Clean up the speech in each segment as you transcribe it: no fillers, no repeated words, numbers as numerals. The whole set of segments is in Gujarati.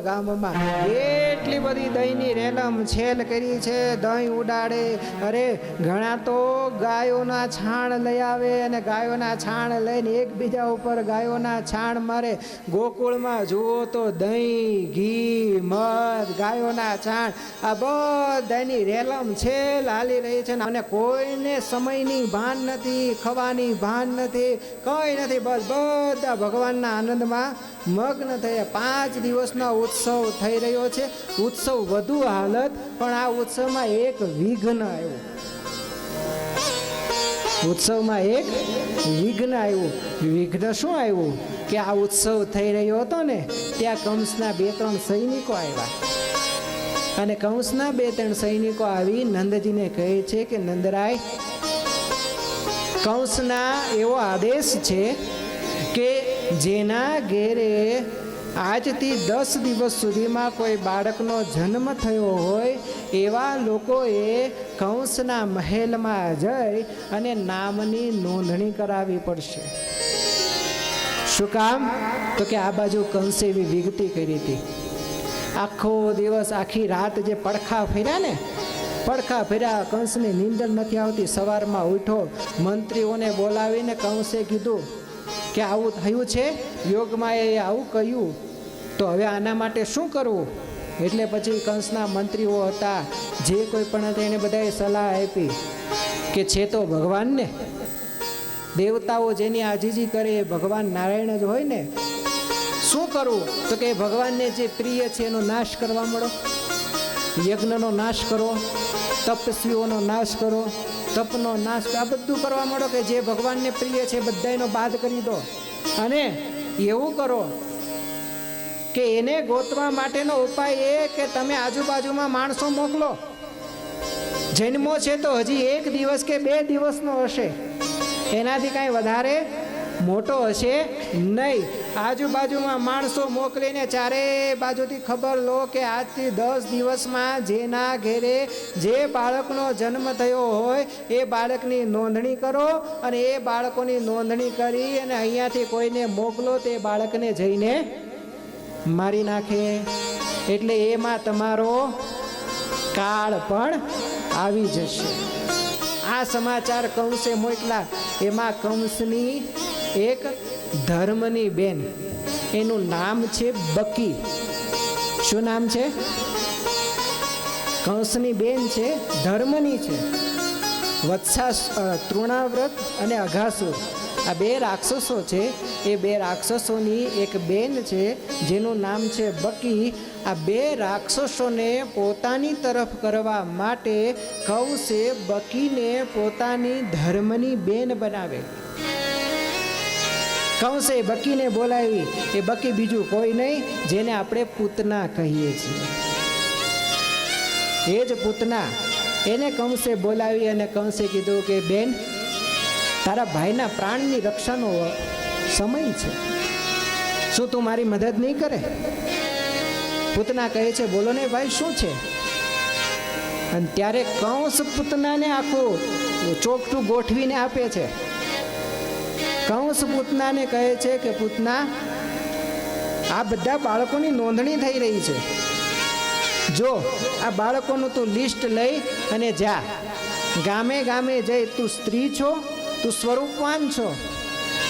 ગામમાં એટલી બધી દહીંની રેલમ છેલ કરી છે, દહીં ઉડાડે. અરે ઘણા તો ગાયોના છાણ લઈ આવે અને ગાયોના છાણ લઈને એકબીજા ઉપર ગાયોના છાણ મારે. ગોકુળમાં જુઓ તો દહીં, ઘી, મધ, ગાયોના છાણ આ બધાની રેલમ છેલ હાલી રહી છે અને કોઈને સમયની ભાન નથી, ખવાની ભાન નથી, કંઈ નથી. બસ બધા ભગવાનના આનંદમાં મગ્ન થયા. 5 દિવસનો ઉત્સવ થઈ રહ્યો છે. ઉત્સવ વધુ હાલત, પણ આ ઉત્સવમાં એક વિઘ્ન આવ્યું. ઉત્સવમાં એક વિઘ્ન આવ્યું. વિઘ્ન શું આવ્યું કે આ ઉત્સવ થઈ રહ્યો હતો ને ત્યાં કંસના 2-3 સૈનિકો આવ્યા અને કંસના 2-3 સૈનિકો આવી નંદજીને કહે છે કે નંદરાય કંસના એવો આદેશ છે કે જેના ઘેરે આજથી 10 દિવસ સુધીમાં કોઈ બાળકનો જન્મ થયો હોય એવા લોકોએ કંસના મહેલમાં જઈ અને નામની નોંધણી કરાવવી પડશે. શું કામ? તો કે આ બાજુ કંસે એવી વિગતી કરી હતી. આખો દિવસ આખી રાત જે પડખા ફર્યા કંસની નીંદર નથી આવતી. સવારમાં ઉઠો, મંત્રીઓને બોલાવીને કંસે કીધું કે આવું થયું છે, યોગમાં એ આવું કહ્યું, તો હવે આના માટે શું કરવું? એટલે પછી કંસના મંત્રીઓ હતા જે કોઈ પણ હતા એને બધાએ સલાહ આપી કે છે તો ભગવાનને, દેવતાઓ જેની આજીજી કરે એ ભગવાન નારાયણ જ હોય ને. શું કરવું? તો કે ભગવાનને જે પ્રિય છે એનો નાશ કરવા મળો, યજ્ઞનો નાશ કરો, તપસ્વીઓનો નાશ કરો, તપનો નાશ, આ બધું કરવા માંડો કે જે ભગવાનને પ્રિય છે બધાનો બાદ કરી દો. અને એવું કરો કે એને ગોતવા માટેનો ઉપાય એ કે તમે આજુબાજુમાં માણસો મોકલો. જન્મો છે તો હજી 1 દિવસ કે 2 દિવસનો હશે, એનાથી કાંઈ વધારે મોટો હશે નહીં. આજુબાજુમાં માણસો મોકલીને ચારે બાજુથી ખબર લો કે આજથી 10 દિવસમાં જેના ઘેરે જે બાળકનો જન્મ થયો હોય એ બાળકની નોંધણી કરો અને એ બાળકોની નોંધણી કરી અને અહીંયાથી કોઈને મોકલો તે બાળકને જઈને મારી નાખે. એટલે એમાં તમારો કાળ પણ આવી જશે. આ સમાચાર કંસે મોકલા. એમાં કંસની એક ધર્મની બેન, એનું નામ છે બકી. શું નામ છે? કંસની બેન છે, ધર્મની છે. તૃણાવ્રત અને અઘાસુર આ 2 રાક્ષસો છે. એ 2 રાક્ષસોની એક બેન છે જેનું નામ છે બકી. આ 2 રાક્ષસોને પોતાની તરફ કરવા માટે કંસે બકીને પોતાની ધર્મની બેન બનાવે. કંસે બકીને બોલાવી. એ બકી બીજું કોઈ નહીં, જેને આપણે પૂતના કહીએ છીએ, એ જ પૂતના. એને કંસે બોલાવી અને કંસે કીધું કે બેન, તારા ભાઈના પ્રાણની રક્ષાનો સમય છે, શું તું મારી મદદ નહીં કરે? પૂતના કહે છે બોલો ને ભાઈ, શું છે? અને ત્યારે કંસ પૂતનાને આખું ચોકઠું ગોઠવીને આપે છે. કંસ પૂતનાને કહે છે કે પૂતના, આ બધા બાળકોની નોંધણી થઈ રહી છે. જો આ બાળકોનું તું લિસ્ટ લઈ અને જા, ગામે ગામે જઈ. તું સ્ત્રી છો, તું સ્વરૂપવાન છો.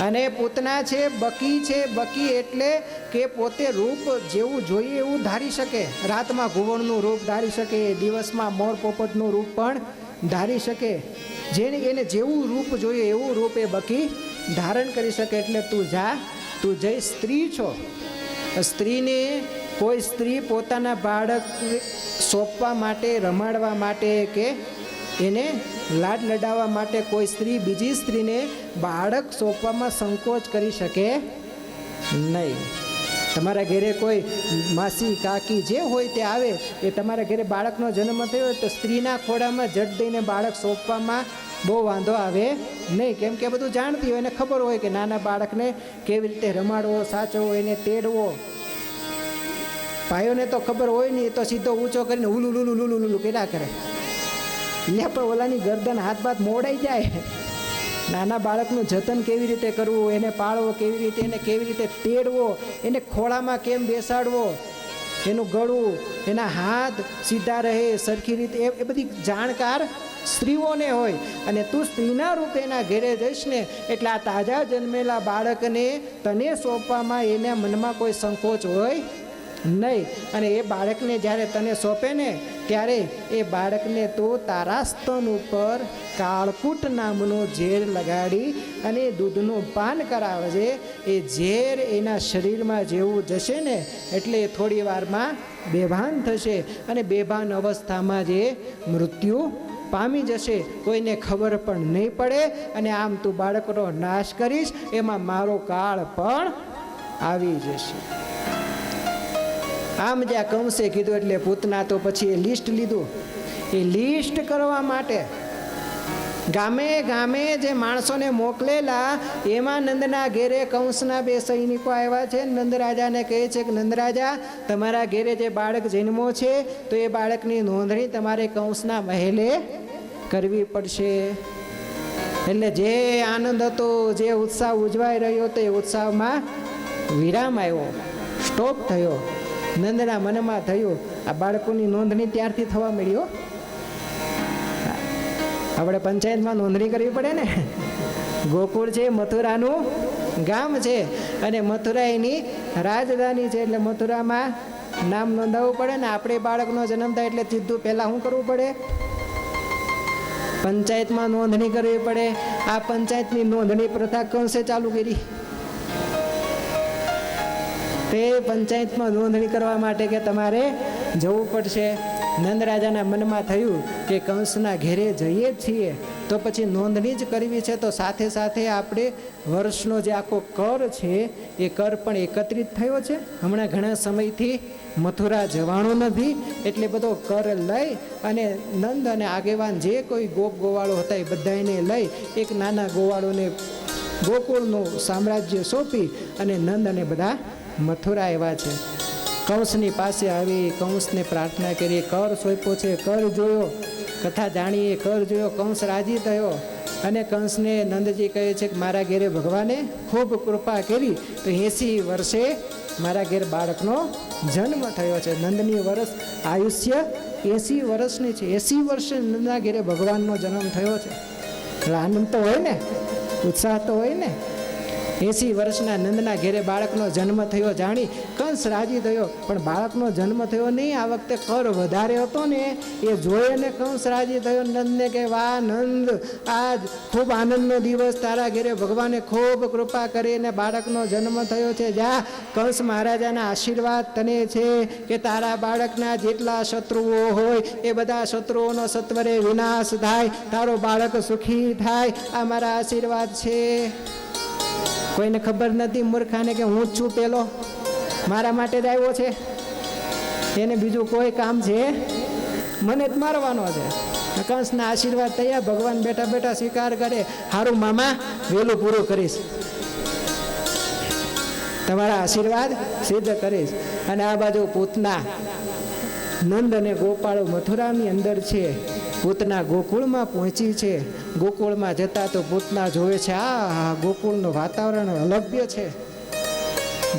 અને પૂતના છે, બકી છે. બકી એટલે કે પોતે રૂપ જેવું જોઈએ એવું ધારી શકે. રાતમાં ઘુવડનું રૂપ ધારી શકે, દિવસમાં મોર પોપટનું રૂપ પણ ધારી શકે. જેને એને જેવું રૂપ જોઈએ એવું રૂપ એ બકી ધારણ કરી શકે. એટલે તું જા, તું જઈ. સ્ત્રી છો, સ્ત્રીને કોઈ સ્ત્રી પોતાના બાળક સોંપવા માટે, રમાડવા માટે કે એને લાડ લડાવવા માટે કોઈ સ્ત્રી બીજી સ્ત્રીને બાળક સોંપવામાં સંકોચ કરી શકે નહીં. તમારા ઘરે કોઈ માસી, કાકી જે હોય તે આવે, એ તમારા ઘરે બાળકનો જન્મ થયો હોય તો સ્ત્રીના ખોળામાં જટ દઈને બાળક સોંપવામાં બહુ વાંધો આવે નહીં. કેમ કે બધું જાણતી હોય, એને ખબર હોય કે નાના બાળકને કેવી રીતે રમાડવો, સાચવવો, એને તેડવો. ભાઈઓને તો ખબર હોય નહીં, એ તો સીધો ઊંચો કરીને હુલુલુલુલુલુલુલુ કર્યા કરે. એટલે પણ ઓલાની ગરદન હાથ બાથ મોડાઈ જાય. નાના બાળકનું જતન કેવી રીતે કરવું, એને પાળવો કેવી રીતે, એને કેવી રીતે તેડવો, એને ખોળામાં કેમ બેસાડવો, એનું ગળું, એના હાથ સીધા રહે સરખી રીતે, એ બધી જાણકાર સ્ત્રીઓને હોય. અને તું સ્ત્રીના રૂપે એના ઘેરે જઈશ ને એટલે આ તાજા જન્મેલા બાળકને તને સોંપવામાં એના મનમાં કોઈ સંકોચ હોય નહીં. અને એ બાળકને જ્યારે તને સોંપે ને ત્યારે એ બાળકને તો તારા સ્તન ઉપર કાળકૂટ નામનો ઝેર લગાડી અને દૂધનું પાન કરાવજે. એ ઝેર એના શરીરમાં જેવું જશે ને એટલે થોડી વારમાં બેભાન થશે અને બેભાન અવસ્થામાં જ એ મૃત્યુ પામી જશે. કોઈને ખબર પણ નહીં પડે. અને આમ તું બાળકનો નાશ કરીશ, એમાં મારો કાળ પણ આવી જશે. આમ જ્યાં કંસે કીધું એટલે પૂતના તો પછી એ લિસ્ટ લીધું. એ લિસ્ટ કરવા માટે ગામે ગામે જે માણસોને મોકલેલા એમાં નંદના ઘેરે કંસના 2 સૈનિકો આવ્યા છે. નંદરાજાને કહે છે કે નંદરાજા, તમારા ઘેરે જે બાળક જન્મો છે તો એ બાળકની નોંધણી તમારે કંસના મહેલે કરવી પડશે. એટલે જે આનંદ હતો, જે ઉત્સાહ ઉજવાઈ રહ્યો હતો, એ ઉત્સાહમાં વિરામ આવ્યો, સ્ટોપ થયો. નંદના મનમાં થયું આ બાળકોની નોંધણી ત્યારથી થવા મળ્યો. આપણે પંચાયતમાં નોંધણી કરવી પડે ને. ગોકુળ છે મથુરાનું ગામ છે અને મથુરા એની રાજધાની છે, એટલે મથુરામાં નામ નોંધાવવું પડે ને. આપણે બાળકનો જન્મ થાય એટલે સીધું પહેલાં શું કરવું પડે? પંચાયતમાં નોંધણી કરવી પડે. આ પંચાયતની નોંધણી પ્રથા કંસે ચાલુ કરી. તે પંચાયતમાં નોંધણી કરવા માટે કે તમારે જવું પડશે. નંદરાજાના મનમાં થયું કે કંસના ઘેરે જઈએ છીએ તો પછી નોંધણી જ કરવી છે, તો સાથે સાથે આપણે વર્ષનો જે આખો કર છે એ કર પણ એકત્રિત થયો છે. હમણાં ઘણા સમયથી મથુરા જવાનું નથી, એટલે બધો કર લઈ અને નંદ અને આગેવાન જે કોઈ ગોપ ગોવાળો હતા એ બધાને લઈ એક નાના ગોવાળોને ગોકુળનું સામ્રાજ્ય સોંપી અને નંદ અને બધા મથુરા આવ્યા છે. કંસની પાસે આવી કંસને પ્રાર્થના કરી, કર સોંપ્યો છે, કર જોયો, કથા જાણીએ, કર જોયો. કંસ રાજી થયો અને કંસને નંદજી કહે છે કે મારા ઘેરે ભગવાને ખૂબ કૃપા કરી તો 80 વર્ષે મારા ઘેર બાળકનો જન્મ થયો છે. નંદની વર્ષ આયુષ્ય 80 વર્ષની છે. 80 વર્ષે નંદના ઘેરે ભગવાનનો જન્મ થયો છે. એટલે આનંદ તો હોય ને, ઉત્સાહ તો હોય ને. 80 વર્ષના નંદના ઘેરે બાળકનો જન્મ થયો જાણી કંસ રાજી થયો, પણ બાળકનો જન્મ થયો નહીં. આ વખતે કર વધારે હતો ને એ જોઈને કંસ રાજી થયો. નંદને કે વાહ નંદ, આજ ખૂબ આનંદનો દિવસ, તારા ઘેરે ભગવાને ખૂબ કૃપા કરીને બાળકનો જન્મ થયો છે. જા, કંસ મહારાજાના આશીર્વાદ તને છે કે તારા બાળકના જેટલા શત્રુઓ હોય એ બધા શત્રુઓનો સત્વરે વિનાશ થાય, તારો બાળક સુખી થાય, આ મારા આશીર્વાદ છે. કોઈને ખબર નથી મૂર્ખાને કે હું જ છું પેલો, મારા માટે જ આવ્યો છે, એને બીજું કોઈ કામ છે, મને જ મારવાનો છે. કંસના આશીર્વાદ થયા. ભગવાન બેઠા બેઠા સ્વીકાર કરે, હારું મામા વહેલું પૂરું કરીશ, તમારા આશીર્વાદ સિદ્ધ કરીશ. અને આ બાજુ પૂતના નંદ અને ગોપાળો મથુરાની અંદર છે. પૂતના ગોકુળમાં પહોંચી છે. ગોકુળમાં જતા તો પૂતના જોવે છે આ ગોકુળનું વાતાવરણ અલભ્ય છે.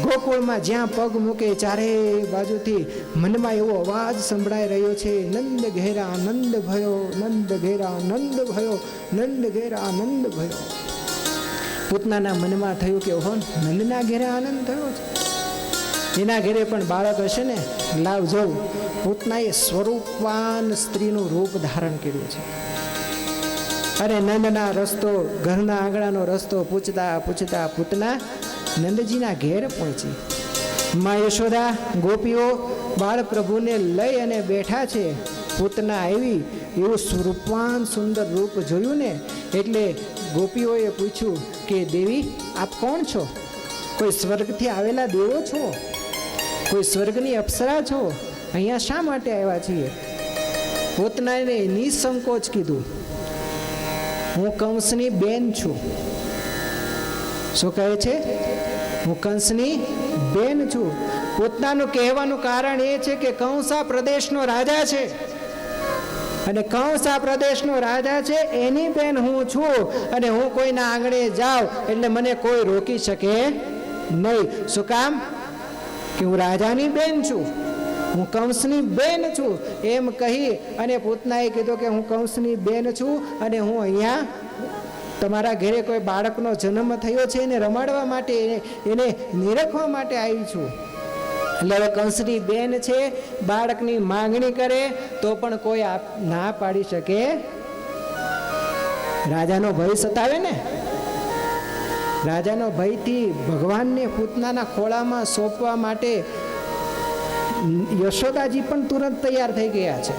ગોકુળમાં જ્યાં પગ મૂકે ચારે બાજુથી મનમાં એવો અવાજ સંભળાઈ રહ્યો છે, નંદ ઘેરા આનંદ ભયો, નંદ ઘેરા આનંદ ભયો, નંદ ઘેરા આનંદ ભયો. પૂતનાના મનમાં થયું કે ઓહો, નંદના ઘેરે આનંદ થયો છે, એના ઘેરે પણ બાળક હશે ને, લાવ જવું. પૂતનાએ સ્વરૂપવાન સ્ત્રીનું રૂપ ધારણ કર્યું છે. અરે નંદના રસ્તો, ઘરના આંગણાનો રસ્તો પૂછતા પૂછતા પૂતના નંદજીના ઘેર પહોંચી. માં યશોદા ગોપીઓ બાળ પ્રભુને લઈ અને બેઠા છે. પૂતના આવી, એવું સ્વરૂપવાન સુંદર રૂપ જોયું ને એટલે ગોપીઓએ પૂછ્યું કે દેવી આપ કોણ છો? કોઈ સ્વર્ગથી આવેલા દેવો છો? કોઈ સ્વર્ગની અપ્સરા છો? અહીંયા શા માટે આવ્યા છીએ? પૂતનાને નિસંકોચ કીધું, હું કંસની બેન છું. શું કહે છે? હું કંસની બેન છું. પૂતનાનું કહેવાનું કારણ એ છે કે કંસ આ પ્રદેશનો રાજા છે અને કંસ આ પ્રદેશનો રાજા છે, એની બેન હું છું. અને હું કોઈના આંગણે જાઉં એટલે મને કોઈ રોકી શકે નહીં. શું કામ? કે હું રાજાની બેન છું, હું કંસની બેન છું. એમ કહી અને પૂતનાએ કીધું કે હું કંસની બેન છું અને હું અહીંયા તમારા ઘરે કોઈ બાળકનો જન્મ થયો છે એને રમાડવા માટે, એને નિરખવા માટે આવી છું. એટલે હવે કંસની બેન છે, બાળકની માંગણી કરે તો પણ કોઈ ના પાડી શકે. રાજાનો ભય સતાવે ને, રાજાનો ભયથી ભગવાનને પૂતનાના ખોળામાં સોંપવા માટે યશોદાજી પણ તુરંત તૈયાર થઈ ગયા છે.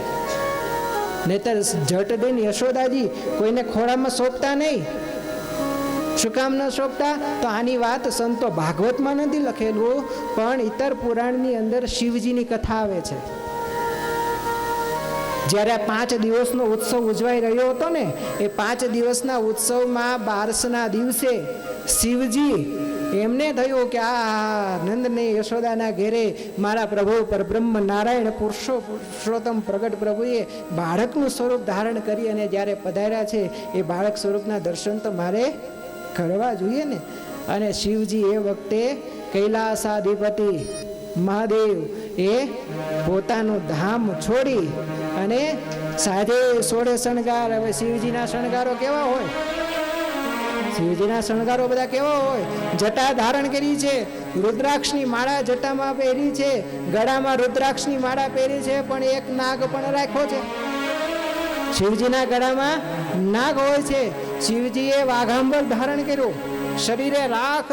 નહીતર જટ દઈને યશોદાજી કોઈને ખોળામાં સોંપતા નહીં. શું કામ ન સોંપતા? તો આની વાત સંતો ભાગવતમાં નથી લખેલું, પણ ઇતર પુરાણની અંદર શિવજીની કથા આવે છે. જ્યારે 5 દિવસનો ઉત્સવ ઉજવાઈ રહ્યો હતો ને, એ 5 દિવસના ઉત્સવમાં 12ના દિવસે શિવજી એમને થયું કે આ નંદની યશોદાના ઘેરે મારા પ્રભુ પરબ્રહ્મ નારાયણ પુરુષોત્તમ પ્રગટ પ્રભુએ બાળકનું સ્વરૂપ ધારણ કરી અને જ્યારે પધાર્યા છે, એ બાળક સ્વરૂપના દર્શન તો મારે કરવા જોઈએ ને. અને શિવજી એ વખતે કૈલાસાધિપતિ મહાદેવ એ પોતાનું ધામ છોડી અને સાજે સોળે શણગાર. હવે શિવજીના શણગારો કેવા હોય? શિવજીના શણગારો બધા કેવા હોય? જટા ધારણ કરી છે, રુદ્રાક્ષની માળા જટામાં પહેરી છે, ગળામાં રુદ્રાક્ષની માળા પહેરી છે, પણ એક નાગ પણ રાખ્યો છે. શિવજીના ગળામાં નાગ હોય છે. શિવજીએ વાઘાંબર ધારણ કર્યું, શરીરે રાખ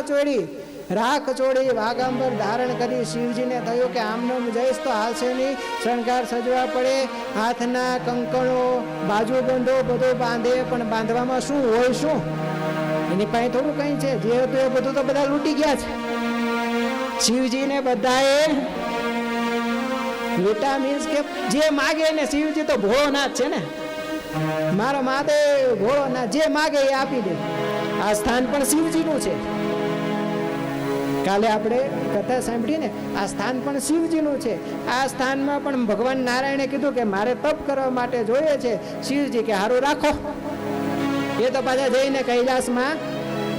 ચોડી વાઘાંબર ધારણ કરી. શિવજીને થયું કે આમનામ જઈશ તો હાલશે નહીં, શણગાર સજવા પડે, હાથના કંકણો, બાજુબંધો બધું બાંધે, પણ બાંધવામાં શું હોય? શું એની પાસે થોડું કઈ છે? જે હતું એ બધું તો બધા લૂંટી ગયા છે. શિવજીને બધાએ લૂંટા મીન્સ કે જે માગે ને, શિવજી તો ભોળોનાથ છે ને, મારો મહાદેવ ભોળોનાથ જે માગે એ આપી દે. આ સ્થાન પણ શિવજીનું છે. કાલે આપણે કથા સાંભળી ને, આ સ્થાન પણ શિવજીનું છે. આ સ્થાનમાં પણ ભગવાન નારાયણે કીધું કે મારે તપ કરવા માટે જોઈએ છે. શિવજી કે હારું રાખો. એ તો પાછા જઈને કૈલાસમાં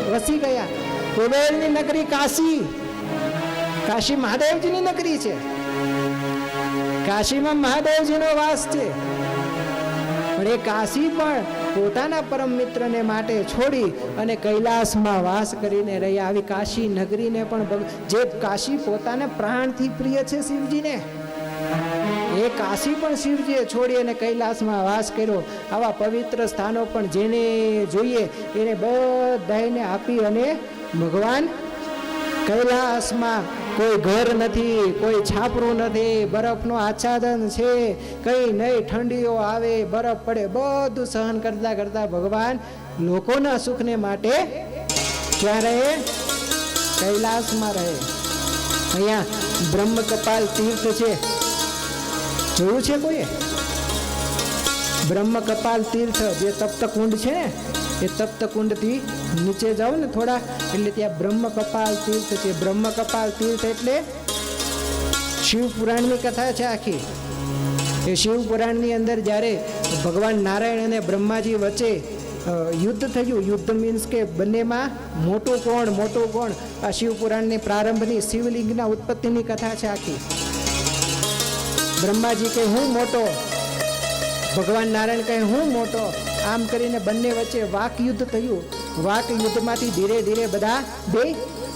વસી ગયા. કુબેરની નગરી કાશી મહાદેવજીની નગરી છે. કાશીમાં મહાદેવજીનો વાસ છે. પણ એ કાશી પણ પોતાના પરમ મિત્રને માટે છોડી અને કૈલાસમાં વાસ કરીને રહ્યા. આવી કાશી નગરીને પણ જે કાશી પોતાને પ્રાણથી પ્રિય છે શિવજીને, એ કાશી પણ શિવજીએ છોડી અને કૈલાસમાં વાસ કર્યો. આવા પવિત્ર સ્થાનો પણ જેને જોઈએ એને બધાને આપી અને ભગવાન કૈલાસમાં કોઈ ઘર નથી, કોઈ છાપરું નથી, બરફનો આચ્છાદન છે, કઈ નહીં, ઠંડીઓ આવે, બરફ પડે, બધું સહન કરતા કરતા ભગવાન લોકોના સુખને માટે ક્યાં રહે? કૈલાસમાં રહે. અહીંયા બ્રહ્મ કપાલ તીર્થ છે, જોયું છે કોઈએ? બ્રહ્મ કપાલ તીર્થ જે તપ્ત કુંડ છે ને, એ તપ્ત કુંડથી નીચે જાઓ ને થોડા, એટલે ત્યાં બ્રહ્મ કપાલ તીર્થ છે. બ્રહ્મ કપાલ તીર્થ એટલે શિવ પુરાણની કથા છે આખી. એ શિવ પુરાણની અંદર જ્યારે ભગવાન નારાયણ અને બ્રહ્માજી વચ્ચે યુદ્ધ થયું, યુદ્ધ મીન્સ કે બંનેમાં મોટું કોણ, આ શિવ પુરાણની પ્રારંભની શિવલિંગના ઉત્પત્તિની કથા છે આખી. બ્રહ્માજી કહે હું મોટો, ભગવાન નારાયણ કહે હું મોટો. આમ કરીને બંને વચ્ચે વાક યુદ્ધ થયું. વાક યુદ્ધમાંથી ધીરે ધીરે બધા બે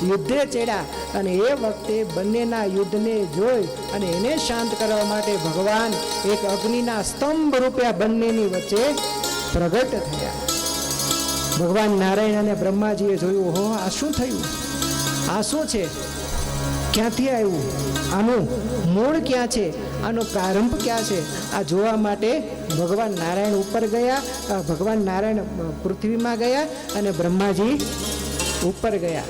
યુદ્ધે ચડ્યા. અને એ વખતે બંનેના યુદ્ધને જોઈ અને એને શાંત કરવા માટે ભગવાન એક અગ્નિના સ્તંભ રૂપે આ બંનેની વચ્ચે પ્રગટ થયા. ભગવાન નારાયણ અને બ્રહ્માજીએ જોયું, હો આ શું થયું? આ શું છે? ક્યાંથી આવ્યું? આનું મૂળ ક્યાં છે? આનો પ્રારંભ ક્યાં છે? આ જોવા માટે ભગવાન નારાયણ ઉપર ગયા, ભગવાન નારાયણ પૃથ્વીમાં ગયા અને બ્રહ્માજી ઉપર ગયા.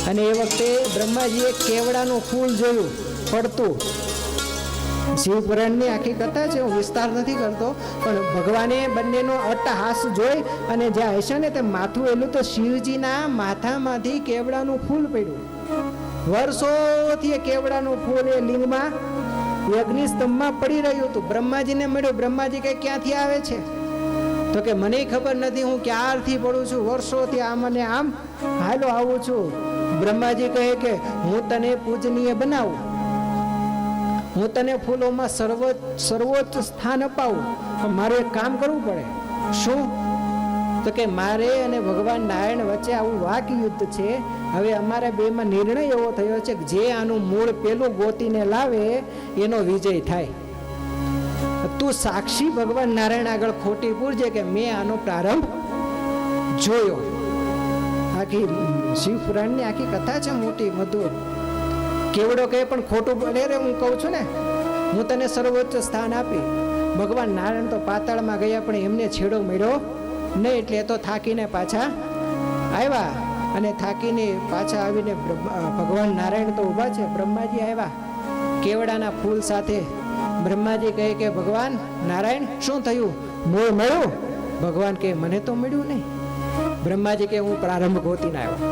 અને એ વખતે બ્રહ્માજીએ કેવડાનું ફૂલ જોયું પડતું. શિવપુરાણની આખી કથા છે, હું વિસ્તાર નથી કરતો, પણ ભગવાને બંનેનો અટ્ટહાસ જોઈ અને જ્યાં હશે ને તે માથું એલું તો શિવજીના માથામાંથી કેવડાનું ફૂલ પડ્યું. વર્ષોથી એ કેવડાનું ફૂલ એ લિંગમાં અગ્નિ સ્તંભમાં પડી રહ્યું હતું. બ્રહ્માજીને મળ્યું. બ્રહ્માજી કે ક્યાંથી આવે છે? તો કે મને ખબર નથી, હું ક્યારથી પડું છું, વર્ષોથી આમ અને આમ હાલો આવું છું. બ્રહ્માજી કહે કે હું તને પૂજનીય બનાવું, હું તને ફૂલોમાં સર્વોચ્ચ સ્થાન અપાવું, પણ મારે એક કામ કરવું પડે. શું? તો કે મારે અને ભગવાન નારાયણ વચ્ચે આવું વાક યુદ્ધ છે. હવે અમારા બેમાં નિર્ણય એવો થયો છે કે જે આનું મૂળ પેલું ગોતીને લાવે એનો વિજય થાય. તું સાક્ષી ભગવાન નારાયણ આગળ ખોટી પૂરજે કે મેં આનો પ્રારંભ જોયો. આખી શિવપુરાણની આખી કથા છે મોટી મધુર. કેવડો કહે પણ ખોટું બોલે રે, હું કહું છું ને હું તને સર્વોચ્ચ સ્થાન આપી. ભગવાન નારાયણ તો પાતાળમાં ગયા પણ એમને છેડો મળ્યો નહીં, એટલે એ તો થાકીને પાછા આવ્યા. અને થાકીને પાછા આવીને ભગવાન નારાયણ તો ઊભા છે. બ્રહ્માજી આવ્યા કેવડાના ફૂલ સાથે બ્રહ્માજી કહે કે ભગવાન નારાયણ શું થયું, મૂળ મળ્યું? ભગવાન કે મને તો મળ્યું નહીં. બ્રહ્માજી કે હું પ્રારંભ ગોતીને આવ્યો.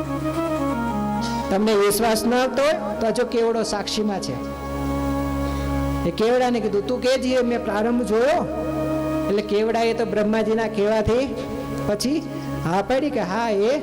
તમને વિશ્વાસ ન આવતો તો જો કેવડો સાક્ષીમાં છે. એ કેવડાને કીધું તું કે જે મેં પ્રારંભ જોયો. એટલે કેવડાએ તો બ્રહ્માજીના કહેવાથી પછી હા પાડી કે હા એ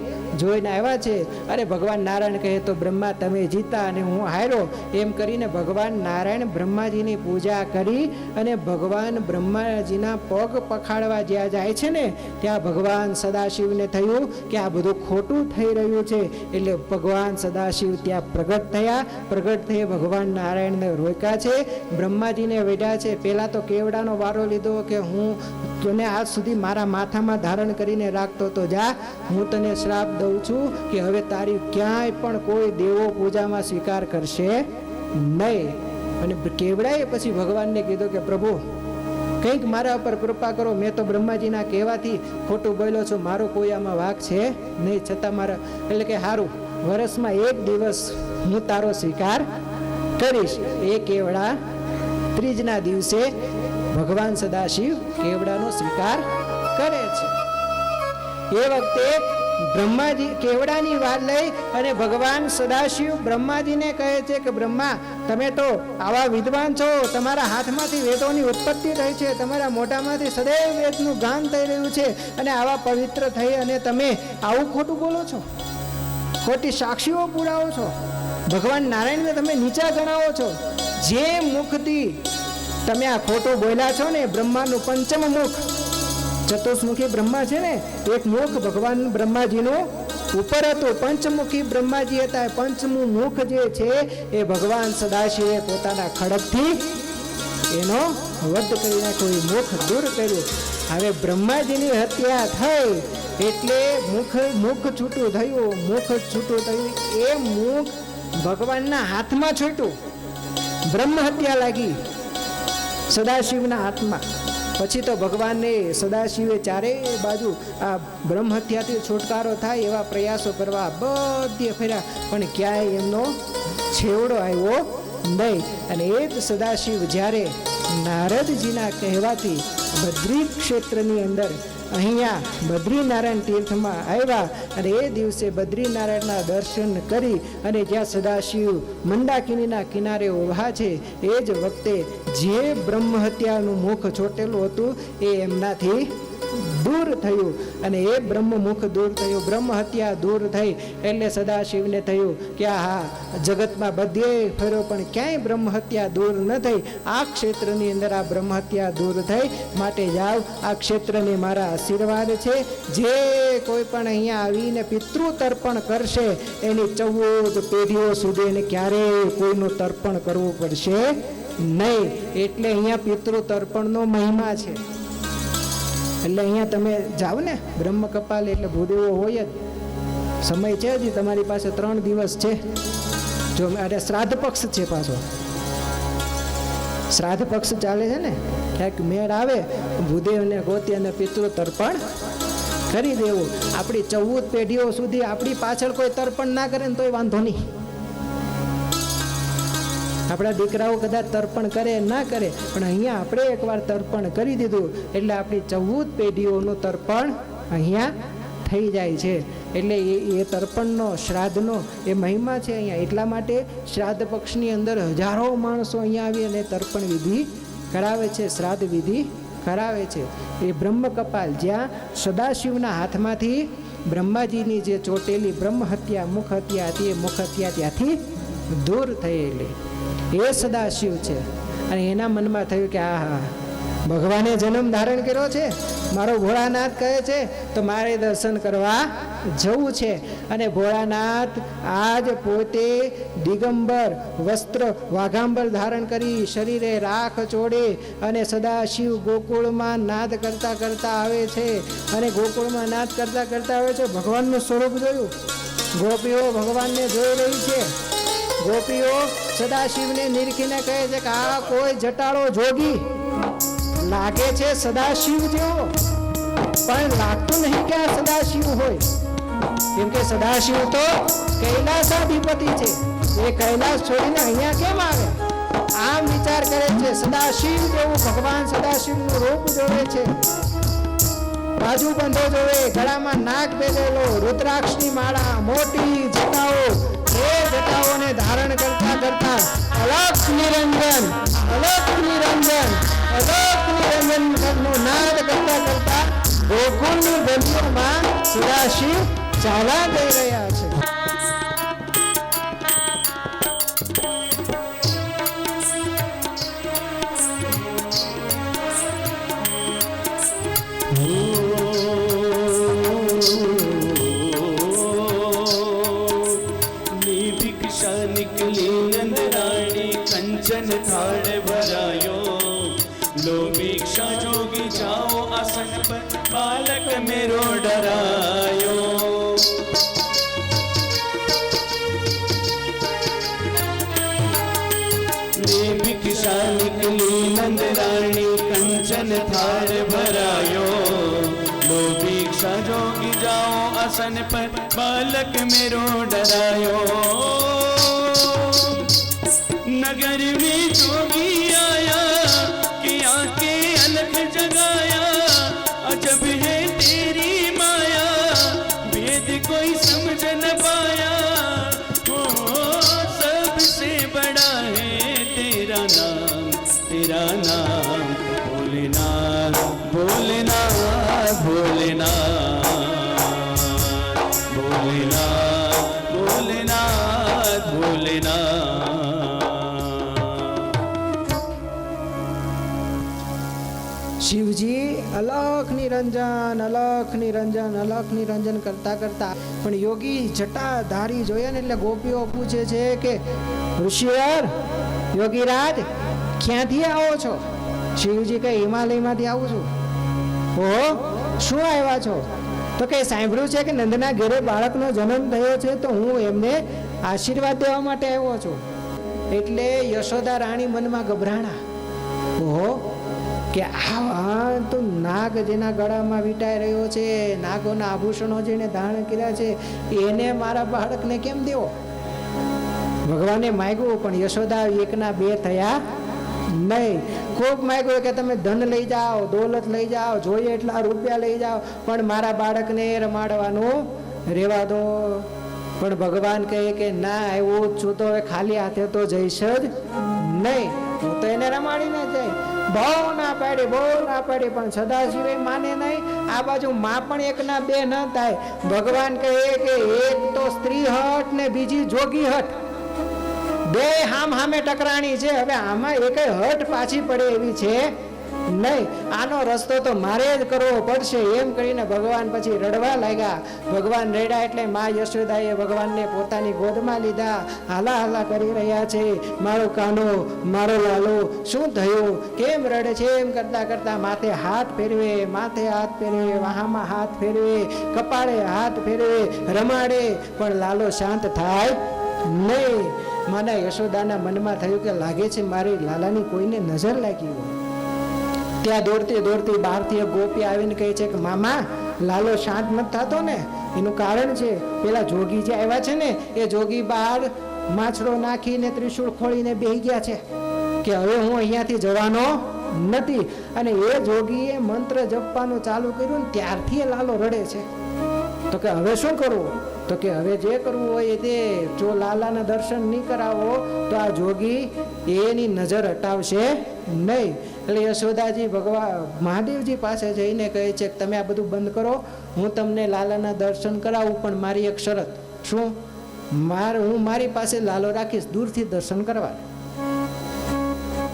જોઈને આવ્યા છે. અરે ભગવાન નારાયણ કહે તો બ્રહ્મા તમે જીતા અને હું હાર્યો. એમ કરીને ભગવાન નારાયણ બ્રહ્માજીની પૂજા કરી અને ભગવાન બ્રહ્માજીના પગ પખાડવા જ્યાં જાય છે ને ત્યાં ભગવાન સદાશિવને થયું કે આ બધું ખોટું થઈ રહ્યું છે. એટલે ભગવાન સદાશિવ ત્યાં પ્રગટ થયા. પ્રગટ થઈ ભગવાન નારાયણને રોક્યા છે, બ્રહ્માજીને વેઢ્યા છે. પહેલા તો કેવડાનો વારો લીધો કે હું તને આજ સુધી મારા માથામાં ધારણ કરીને રાખતો તો જા, હું તને શ્રાપ દઉં છું કે હવે તારી ક્યાંય પણ કોઈ દેવો પૂજામાં સ્વીકાર કરશે નહીં. અને કેવડાએ પછી ભગવાનને કીધું કે પ્રભુ કંઈક મારા પર કૃપા કરો. મેં તો બ્રહ્માજીના કહેવાથી ખોટું બોલ્યો છું, મારો કોઈ આમાં વાંક છે નહીં, છતાં મારા એટલે કે સારું વર્ષમાં એક દિવસ હું તારો સ્વીકાર કરીશ. એ કેવડા ત્રીજના દિવસે ભગવાન સદાશિવ કેવડાનો સ્વીકાર કરે છે. એ વખતે બ્રહ્માજી કેવડાની વાત લઈ અને ભગવાન સદાશિવ બ્રહ્માજીને કહે છે કે બ્રહ્મા તમે તો આવા વિદ્વાન છો, તમારા હાથમાંથી વેદોની ઉત્પત્તિ થઈ છે, તમારા મોઢામાંથી સદૈવ વેદનું ગાન થઈ રહ્યું છે અને આવા પવિત્ર થઈ અને તમે આવું ખોટું બોલો છો, ખોટી સાક્ષીઓ પુરાવો છો, ભગવાન નારાયણને તમે નીચા ગણાવો છો. જે મુખથી તમે આ ખોટું બોલ્યા છો ને, બ્રહ્માનું પંચમ મુખ, ચતુર્મુખી બ્રહ્મા છે ને, એક મુખ ભગવાન બ્રહ્માજીનું ઉપર હતું, પંચમુખી બ્રહ્માજી હતા. પંચમું મુખ જે છે એ ભગવાન સદાશિવે પોતાના ખડગથી એનો વધ કરી નાખ્યો, મુખ દૂર કર્યું. હવે બ્રહ્માજીની હત્યા થઈ એટલે મુખ છૂટું થયું. મુખ છૂટું થયું એ મુખ ભગવાનના હાથમાં છૂટ્યું. બ્રહ્મ હત્યા લાગી સદાશિવના હાથમાં. પછી તો ભગવાનને સદાશિવે ચારે બાજુ આ બ્રહ્મ હત્યાથી છુટકારો થાય એવા પ્રયાસો કરવા બધે ફર્યા, પણ ક્યાંય એમનો છેવડો આવ્યો નહીં. અને એ જ સદાશિવ જ્યારે નારદજીના કહેવાથી બદ્રી ક્ષેત્રની અંદર અહીંયા બદ્રીનારાયણ તીર્થમાં આવ્યા અને એ દિવસે બદ્રીનારાયણના દર્શન કરી અને જ્યાં સદાશિવ મંદાકિનીના કિનારે ઊભા છે એ જ વખતે જે બ્રહ્મ હત્યાનું મુખ ચોટેલું હતું એ એમનાથી દૂર થયું અને એ બ્રહ્મ મુખ દૂર થયું, બ્રહ્મ હત્યા દૂર થઈ. એટલે સદાશિવને થયું કે હા જગતમાં બધે ફર્યો પણ ક્યાંય બ્રહ્મ હત્યા દૂર ન થઈ. આ ક્ષેત્રની અંદર આ બ્રહ્મ હત્યા દૂર થઈ, માટે જાઓ આ ક્ષેત્રને મારા આશીર્વાદ છે. જે કોઈ પણ અહીંયા આવીને પિતૃ તર્પણ કરશે એની 14 પેઢીઓ સુધી એને ક્યારેય કોઈનું તર્પણ કરવું પડશે નહીં. એટલે અહીંયા પિતૃ તર્પણનો મહિમા છે. એટલે અહીંયા તમે જાઓ ને બ્રહ્મ કપાલ એટલે ભૂદેવો હોય જ. સમય છે હજી તમારી પાસે 3 દિવસ છે. જો અરે શ્રાદ્ધ પક્ષ છે, પાછો શ્રાદ્ધ પક્ષ ચાલે છે ને, ક્યાંક મેળ આવે ભૂદેવને ગોતી અને પિતૃ તર્પણ કરી દેવું. આપણી 14 પેઢીઓ સુધી આપણી પાછળ કોઈ તર્પણ ના કરે ને તોય વાંધો નહીં. આપણા દીકરાઓ કદાચ તર્પણ કરે ના કરે, પણ અહીંયા આપણે એકવાર તર્પણ કરી દીધું એટલે આપણી 14 પેઢીઓનું તર્પણ અહીંયા થઈ જાય છે. એટલે એ તર્પણનો શ્રાદ્ધનો એ મહિમા છે અહીંયા. એટલા માટે શ્રાદ્ધ પક્ષની અંદર હજારો માણસો અહીંયા આવી અને તર્પણ વિધિ કરાવે છે, શ્રાદ્ધ વિધિ કરાવે છે. એ બ્રહ્મ કપાલ જ્યાં સદાશિવના હાથમાંથી બ્રહ્માજીની જે ચોટેલી બ્રહ્મ હત્યા મુખ હત્યા હતી એ મુખ હત્યા ત્યાંથી દૂર થયેલી એ સદાશિવ છે. અને એના મનમાં થયું કે આહા ભગવાને જન્મ ધારણ કર્યો છે, મારો ભોળાનાથ કહે છે તો મારે દર્શન કરવા જવું છે. અને ભોળાનાથ આજ પોતે દિગંબર વસ્ત્ર વાઘાંબર ધારણ કરી શરીરે રાખ ચોડે અને સદાશિવ ગોકુળમાં નાદ કરતા કરતા આવે છે. અને ગોકુળમાં નાદ કરતા કરતા આવે છે. ભગવાનનું સ્વરૂપ જોયું, ગોપીઓ ભગવાનને જોઈ રહી છે. ગોપીઓ સદાશિવને નિરખીને કહે છે કે આ કોઈ જટાળો જોગી લાગે છે સદાશિવ જેવો, પણ લાગતું નહીં કે આ સદાશિવ હોય. કેમ કે સદાશિવ તો કૈલાસાધિપતિ છે, એ કૈલાસ છોડીને અહીંયા કેમ આવે? આમ વિચાર કરે છે. સદાશિવ જેવું ભગવાન સદાશિવનું રૂપ જોવે છે. બાજુ બંધો જોવે, ગળામાં નાગ પહેરેલો, રુદ્રાક્ષની માળા, મોટી જટાઓ, એ જટાઓને ધારણ કરતા કરતા અલખ નિરંજન અલખ નિરંજન અલખ નિરંજનનો નાદ કરતા કરતા ગોકુળની ગલીઓમાં સદાશિવ ચાલા જઈ રહ્યા છે. कंचन थाल भरायो, लो भिक्षा जोगी जाओ आसन पर, बालक मेरो डरायो. भिक्षा निकली नंद रानी, कंचन थाल भरायो, लो भिक्षा जोगी जाओ आसन पर, बालक मेरो डरायो. नगर में जोगी आया कि आके अलख जगाया, अजब है तेरी माया, भेद कोई समझ न पाया. ओ सबसे बड़ा है तेरा नाम भोलेनाथ भोलेनाथ भोलेनाथ भोलेनाथ भोलेनाथ भोलेनाथ. શિવજી અલખ નિરંજન અલખ નિરંજન અલખ નિરંજન કરતા કરતા પણ યોગી જટાધારી જોયા ને એટલે ગોપીઓ પૂછે છે કે ઋષિવર યોગીરાજ ક્યાંથી આવો છો? શિવજી કહે હિમાલયમાંથી આવું છું. ઓહો, શું આવ્યા છો? તો કે સાંભળ્યું છે કે નંદના ઘરે બાળકનો જન્મ થયો છે, તો હું એમને આશીર્વાદ દેવા માટે આવ્યો છું. એટલે યશોદા રાણી મનમાં ગભરાણા. ઓહો, કે આ તો નાગ જેના ગળામાં વીંટાઈ રહ્યો છે, નાગોના આભૂષણો જેને ધારણ કર્યા છે, એને મારા બાળકને કેમ દેવો? ભગવાને માગ્યું પણ યશોદા એકના બે થયા નહીં. ખૂબ માગ્યું કે તમે ધન લઈ જાઓ, દોલત લઈ જાઓ, જોઈએ એટલા રૂપિયા લઈ જાઓ, પણ મારા બાળકને રમાડવાનું રહેવા દો. પણ ભગવાન કહે કે ના, એવું છું તો હવે ખાલી હાથે તો જઈશ જ નહીં, હું તો એને રમાડીને જાય. બહુ ના પાડી પણ સદાશિવે માને નહીં. આ બાજુ માં પણ એકના બે ન થાય. ભગવાન કહે કે એક તો સ્ત્રી હટ ને બીજી જોગી હટ, બે હામે ટકરાણી છે. હવે આમાં એક હટ પાછી પડે એવી છે નહીં. આનો રસ્તો તો મારે જ કરવો પડશે. એમ કરીને ભગવાન પછી રડવા લાગ્યા. ભગવાન રડ્યા એટલે મા યશોદાએ ભગવાનને પોતાની ગોદમાં લીધા. હાલા હાલા કરી રહ્યા છે, મારો કાનો, મારો લાલો, શું થયું, કેમ રડે છે? એમ કરતા કરતા માથે હાથ ફેરવે, વાહામાં હાથ ફેરવે, કપાળે હાથ ફેરવે, રમાડે, પણ લાલો શાંત થાય નહીં. માના યશોદાના મનમાં થયું કે લાગે છે મારી લાલાની કોઈને નજર લાગી હોય. ત્યાં દોડતી બહારથી એક ગોપી આવીને કહે છે કે મામા, લાલો શાંત નથી થતો ને, એનું કારણ છે પેલા જોગી જે આવ્યા છે ને, એ જોગી બહાર માછડો નાખીને ત્રિશૂળ ખોલીને બેહી ગયા છે કે હવે હું અહીંયાથી જવાનો નથી. અને એ જોગીએ મંત્ર જપવાનું ચાલુ કર્યું ને ત્યારથી એ લાલો રડે છે. તો કે હવે શું કરવું? તો કે હવે જે કરવું હોય તે, જો લાલાના દર્શન નહીં કરાવો તો આ જોગી એની નજર હટાવશે નહીં. એટલે યશોદાજી ભગવાન મહાદેવજી પાસે જઈને કહે છે કે તમે આ બધું બંધ કરો, હું તમને લાલાના દર્શન કરાવું, પણ મારી એક શરત. શું? હું મારી પાસે લાલો રાખીશ, દૂરથી દર્શન કરવા,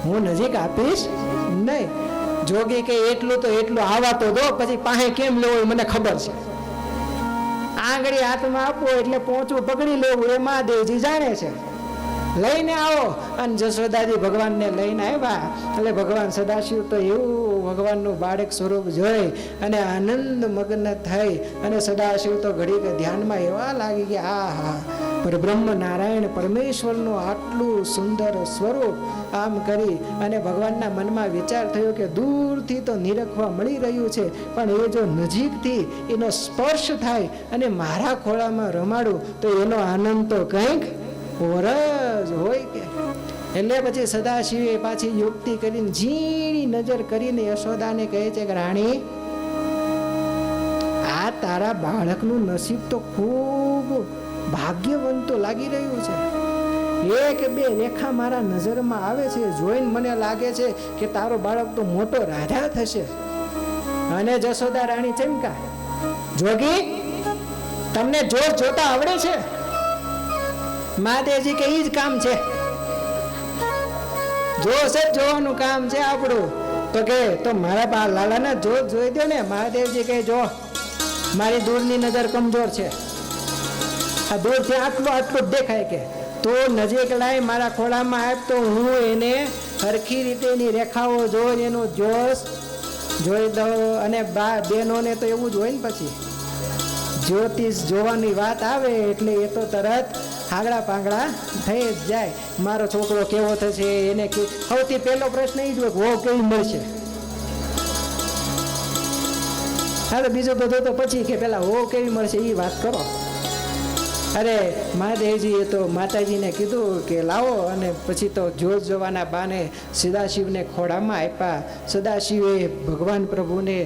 હું નજીક આપીશ નહીં. જોગી કે એટલું આવા તો દો, પછી પાસે કેમ લેવો મને ખબર છે. આંગળી હાથમાં આપો એટલે પહોંચવું પકડી લેવું એ મહાદેવજી જાણે છે. લઈને આવો. અને જશોદાજી ભગવાનને લઈને આવ્યા. એટલે ભગવાન સદાશિવ તો એવું ભગવાનનું બાળક સ્વરૂપ જોઈ અને આનંદ મગ્ન થઈ. અને સદાશિવ તો ઘડીક ધ્યાનમાં એવા લાગી કે આ પરબ્રહ્મ નારાયણ પરમેશ્વરનું આટલું સુંદર સ્વરૂપ. આમ કરી અને ભગવાનના મનમાં વિચાર થયો કે દૂરથી તો નિરખવા મળી રહ્યું છે, પણ એ જો નજીકથી એનો સ્પર્શ થાય અને મારા ખોળામાં રમાડું તો એનો આનંદ તો કંઈક ઓર જ હોય. કે એટલે પછી સદાશિવે પાછી યુક્તિ કરીને ઝીણી નજર કરીને યશોદાને કહે છે કે રાણી, આ તારા બાળકનું નસીબ તો ખૂબ ભાગ્યવંત તો લાગી રહ્યું છે. એક બે રેખા મારા નજરમાં આવે છે, જોઈને મને લાગે છે કે તારો બાળક તો મોટો રાજા થશે. અને જશોદા રાણી ચમકા, જોગી તમને જોતા આવડે છે? મહાદેવજી કે ઈ જ કામ છે, જોવાનું કામ છે આપણું. તો કે તો મારા લાલાને જોઈ દો ને. મહાદેવજી કહે, જો મારી દૂરની નજર કમજોર છે, આ દૂરથી આટલું જ દેખાય. કે તો નજીક લાય, મારા ખોળામાં આપ તો હું એને સરખી રીતે એની રેખાઓ જોઈ, એનો જોશ જોઈ દઉં. અને બહેનોને તો એવું જ હોય ને, પછી જ્યોતિષ જોવાની વાત આવે એટલે એ તો તરત આગળા પાંગળા થઈ જ જાય. મારો છોકરો કેવો થશે, એને સૌથી પહેલો પ્રશ્ન એ જ હોય, વહુ કેવી મળશે. હા, બીજું બધું તો પછી કે પેલા વહુ કેવી મળશે એ વાત કરો. અરે મહાદેવજીએ તો માતાજીને કીધું કે લાવો, અને પછી તો જોત જોવાના બાને સદાશિવને ખોળામાં આપ્યા. સદાશિવે ભગવાન પ્રભુને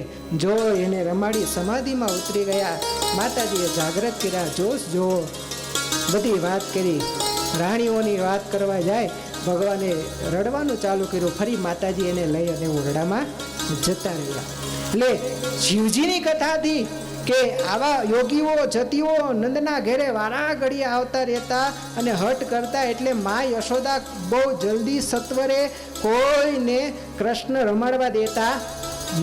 જોઈ એને રમાડી સમાધિમાં ઉતરી ગયા. માતાજીએ જાગૃત કર્યા, જોશ જોવો, બધી વાત કરી. રાણીઓની વાત કરવા જાય, ભગવાને રડવાનું ચાલુ કર્યું. ફરી માતાજી એને લઈ અને ઓરડામાં જતા રહ્યા. એટલે શિવજીની કથાથી કે આવા યોગીઓ જતીઓ નંદના ઘેરે વારા ઘડીએ આવતા રહેતા અને હટ કરતા. એટલે મા યશોદા બહુ જલ્દી સત્વરે કોઈને કૃષ્ણ રમાડવા દેતા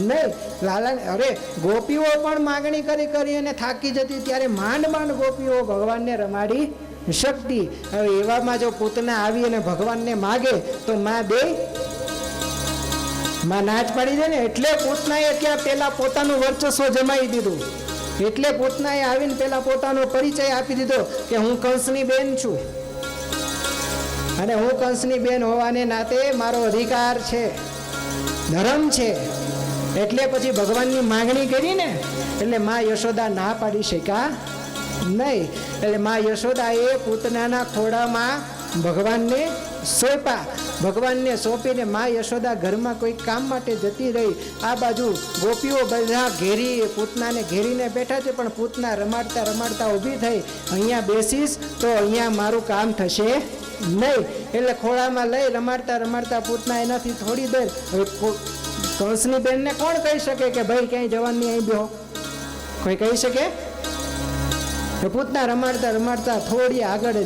નહીં. લાલા, અરે ગોપીઓ પણ માગણી કરી અને થાકી જતી, ત્યારે માંડ ગોપીઓ ભગવાનને રમાડી શકતી. હવે એવામાં જો પૂતના આવી અને ભગવાનને માગે તો માં નાચ પાડી દે ને. એટલે પૂતનાએ ત્યાં પેલા પોતાનું વર્ચસ્વ જમાવી દીધું. એટલે પૂતનાએ આવીને પેલા પોતાનો પરિચય આપી દીધો કે હું કંસની બેન છું, અને હું કંસની બેન હોવાને નાતે મારો અધિકાર છે, ધર્મ છે. એટલે પછી ભગવાનની માંગણી કરી ને, એટલે માં યશોદા ના પાડી શક્યા નહીં. એટલે માં યશોદાએ પૂતનાના ખોળામાં ભગવાનને સોંપ્યા. ભગવાનને સોંપીને માં યશોદા ઘરમાં કોઈ કામ માટે જતી રહી. આ બાજુ ગોપીઓ બધા પૂતનાને ઘેરીને બેઠા છે, પણ પૂતના રમાડતા ઊભી થઈ, અહીંયા બેસીશ તો અહીંયા મારું કામ થશે નહીં. એટલે ખોળામાં લઈ રમાડતા પૂતના એનાથી થોડી દેર. હવે કંસની બેનને કોણ કહી શકે કે ભાઈ ક્યાંય જવાની અહીં બેહો? કોઈ કહી શકે? પૂતના રમાડતા થોડી આગળ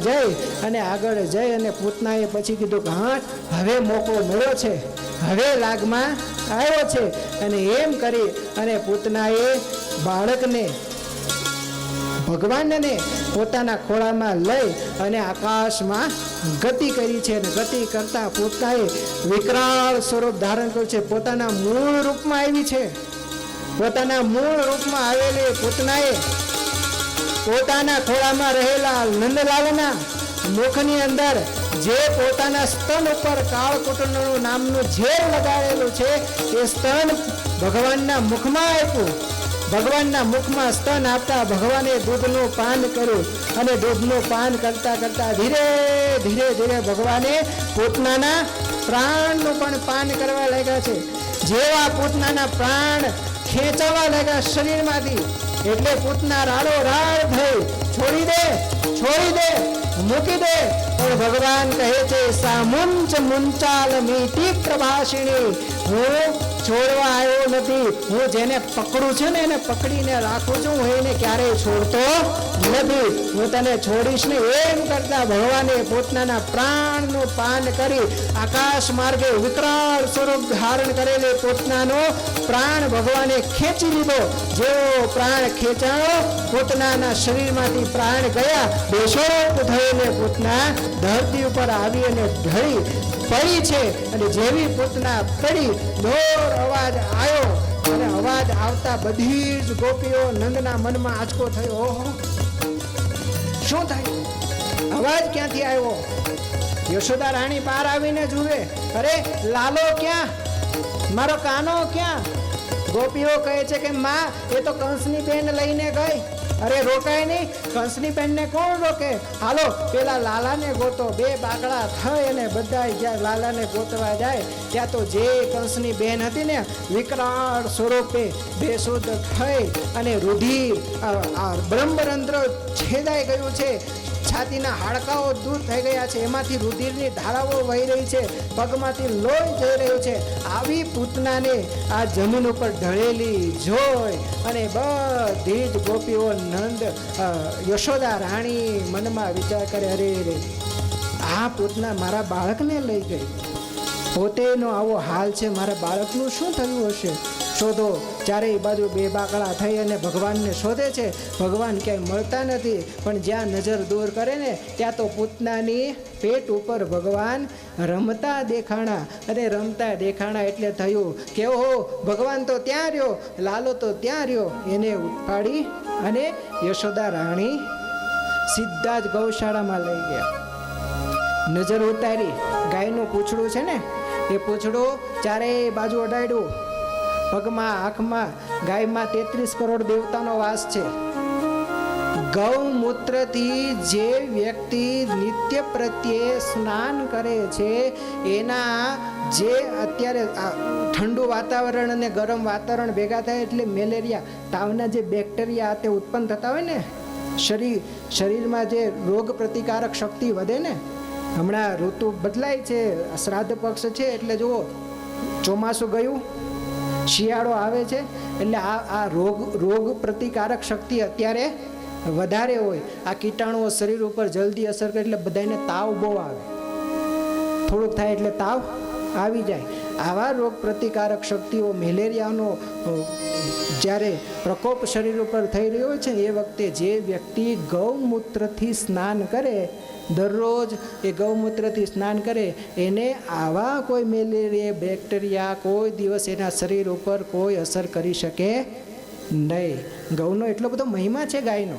જઈ અને પૂતનાએ પછી કીધું કે હા, હવે મોકો મળ્યો છે, હવે લાગમાં આવ્યો છે. અને એમ કરી અને પૂતનાએ બાળકને ભગવાનને પોતાના ખોળામાં લઈ અને આકાશમાં ગતિ કરી છે. અને ગતિ કરતા પૂતનાએ વિકરાળ સ્વરૂપ ધારણ કર્યું છે. પોતાના મૂળ રૂપમાં આવી છે. પોતાના મૂળ રૂપમાં આવેલી પૂતનાએ પોતાના ખોળામાં રહેલા નંદલાલના મુખની અંદર જે પોતાના સ્તન ઉપર કાળકુટુંબનું નામનું ઝેર લગાડેલું છે, એ સ્તન ભગવાનના મુખમાં આપ્યું. ભગવાનના મુખમાં સ્તન આપતા ભગવાને દૂધનું પાન કર્યું. અને દૂધનું પાન કરતા ધીરે ધીરે ભગવાને પૂતનાના પ્રાણનું પણ પાન કરવા લાગ્યા છે. જેવા પૂતનાના પ્રાણ ખેંચાવા લાગ્યા શરીરમાંથી, એટલે પૂતના રાડો રાડ થઈ, છોડી દે મૂકી દે. પણ ભગવાન કહે છે, સામુંચ મુંચાલ મીતિ પ્રભાષિણી, હું છોડવા આવ્યો નથી. હું જેને પકડું છું ને એને પકડીને રાખું છું, હું એને ક્યારેય છોડતો નથી. હું તને છોડીશ ને. એમ કરતા ભગવાને પોતાના પ્રાણનું પાન કરી આકાશ માર્ગે વિકરાળ સ્વરૂપ ધારણ કરેલી પોતનાનો પ્રાણ ભગવાને ખેંચી લીધો. જેવો પ્રાણ ખેંચાયો, પોતનાના શરીરમાંથી પ્રાણ ગયા. બેશોપ થઈને પોતના ધરતી ઉપર આવી અને ઢળી પડી છે. અને જેવી પોતના પડી, દોર અવાજ આવ્યો. અને અવાજ આવતા બધી જ ગોપીઓ નંદના મનમાં આંચકો થયો. ઓહો, શું થયું? અવાજ ક્યાંથી આવ્યો? યશોદા રાણી બહાર આવીને જુએ, અરે લાલો ક્યાં, મારો કાનો ક્યાં? ગોપીઓ કહે છે કે માં, એ તો કંસની બેન લઈને ગઈ. અરે રોકાય નહીં, કંસની બેનને કોણ રોકે? હાલો પેલા લાલાને ગોતો. બે બાકડા થઈ અને બધા જ્યાં લાલાને ગોતવા જાય ત્યાં તો જે કંસની બેન હતી ને વિકરાળ સ્વરૂપે બેશુદ્ધ થઈ અને રુધિર બ્રહ્મરંધ્ર છેદાઈ ગયું છે, છાતીના હાડકાઓ દૂર થઈ ગયા છે, એમાંથી રુધિરની ધારાઓ વહી રહી છે, પગમાંથી લોહી જઈ રહ્યું છે. આવી પૂતનાને આ જમીન ઉપર ઢળેલી જોઈ અને બધી જ ગોપીઓ નંદ યશોદા રાણી મનમાં વિચાર કરે, અરે રે આ પૂતના મારા બાળકને લઈ ગઈ, પોતેનો આવો હાલ છે, મારા બાળકનું શું થયું હશે? શોધો. ચારેય બાજુ બે બાકડા થઈ અને ભગવાનને શોધે છે. ભગવાન ક્યાંય મળતા નથી, પણ જ્યાં નજર દૂર કરે ને ત્યાં તો પૂતનાની પેટ ઉપર ભગવાન રમતા દેખાણા. અને રમતા દેખાણા એટલે થયું કે ઓહો, ભગવાન તો ત્યાં રહ્યો, લાલો તો ત્યાં રહ્યો. એને ઉપાડી અને યશોદા રાણી સીધા જ ગૌશાળામાં લઈ ગયા. નજર ઉતારી, ગાયનું પૂંછડું છે ને એ પૂંછડું ચારેય બાજુ અડાડ્યું. પગમાં આંખમાં ગાયમાં 33 કરોડ દેવતાનો વાસ છે. ગૌમૂત્રથી જે વ્યક્તિ નિત્ય પ્રત્યે સ્નાન કરે છે એના જે અત્યારે ઠંડુ વાતાવરણ અને ગરમ વાતાવરણ ભેગા થાય એટલે મેલેરિયા તાવના જે બેક્ટેરિયા તે ઉત્પન્ન થતા હોય ને, શરીરમાં જે રોગ પ્રતિકારક શક્તિ વધે ને. હમણાં ઋતુ બદલાય છે, શ્રાદ્ધ પક્ષ છે એટલે જુઓ, ચોમાસું ગયું, શિયાળો આવે છે એટલે આ રોગ પ્રતિકારક શક્તિ અત્યારે વધારે હોય. આ કીટાણુઓ શરીર ઉપર જલ્દી અસર કરે એટલે બધાને તાવ બહુ આવે, થોડુંક થાય એટલે તાવ આવી જાય. આવા રોગ પ્રતિકારક શક્તિઓ મેલેરિયાનો જ્યારે પ્રકોપ શરીર ઉપર થઈ રહ્યો છે એ વખતે જે વ્યક્તિ ગૌમૂત્રથી સ્નાન કરે, દરરોજ એ ગૌમૂત્રથી સ્નાન કરે, એને આવા કોઈ મેલેરિયા બેક્ટેરિયા કોઈ દિવસ એના શરીર ઉપર કોઈ અસર કરી શકે નહીં. ગૌનો એટલો બધો મહિમા છે ગાયનો.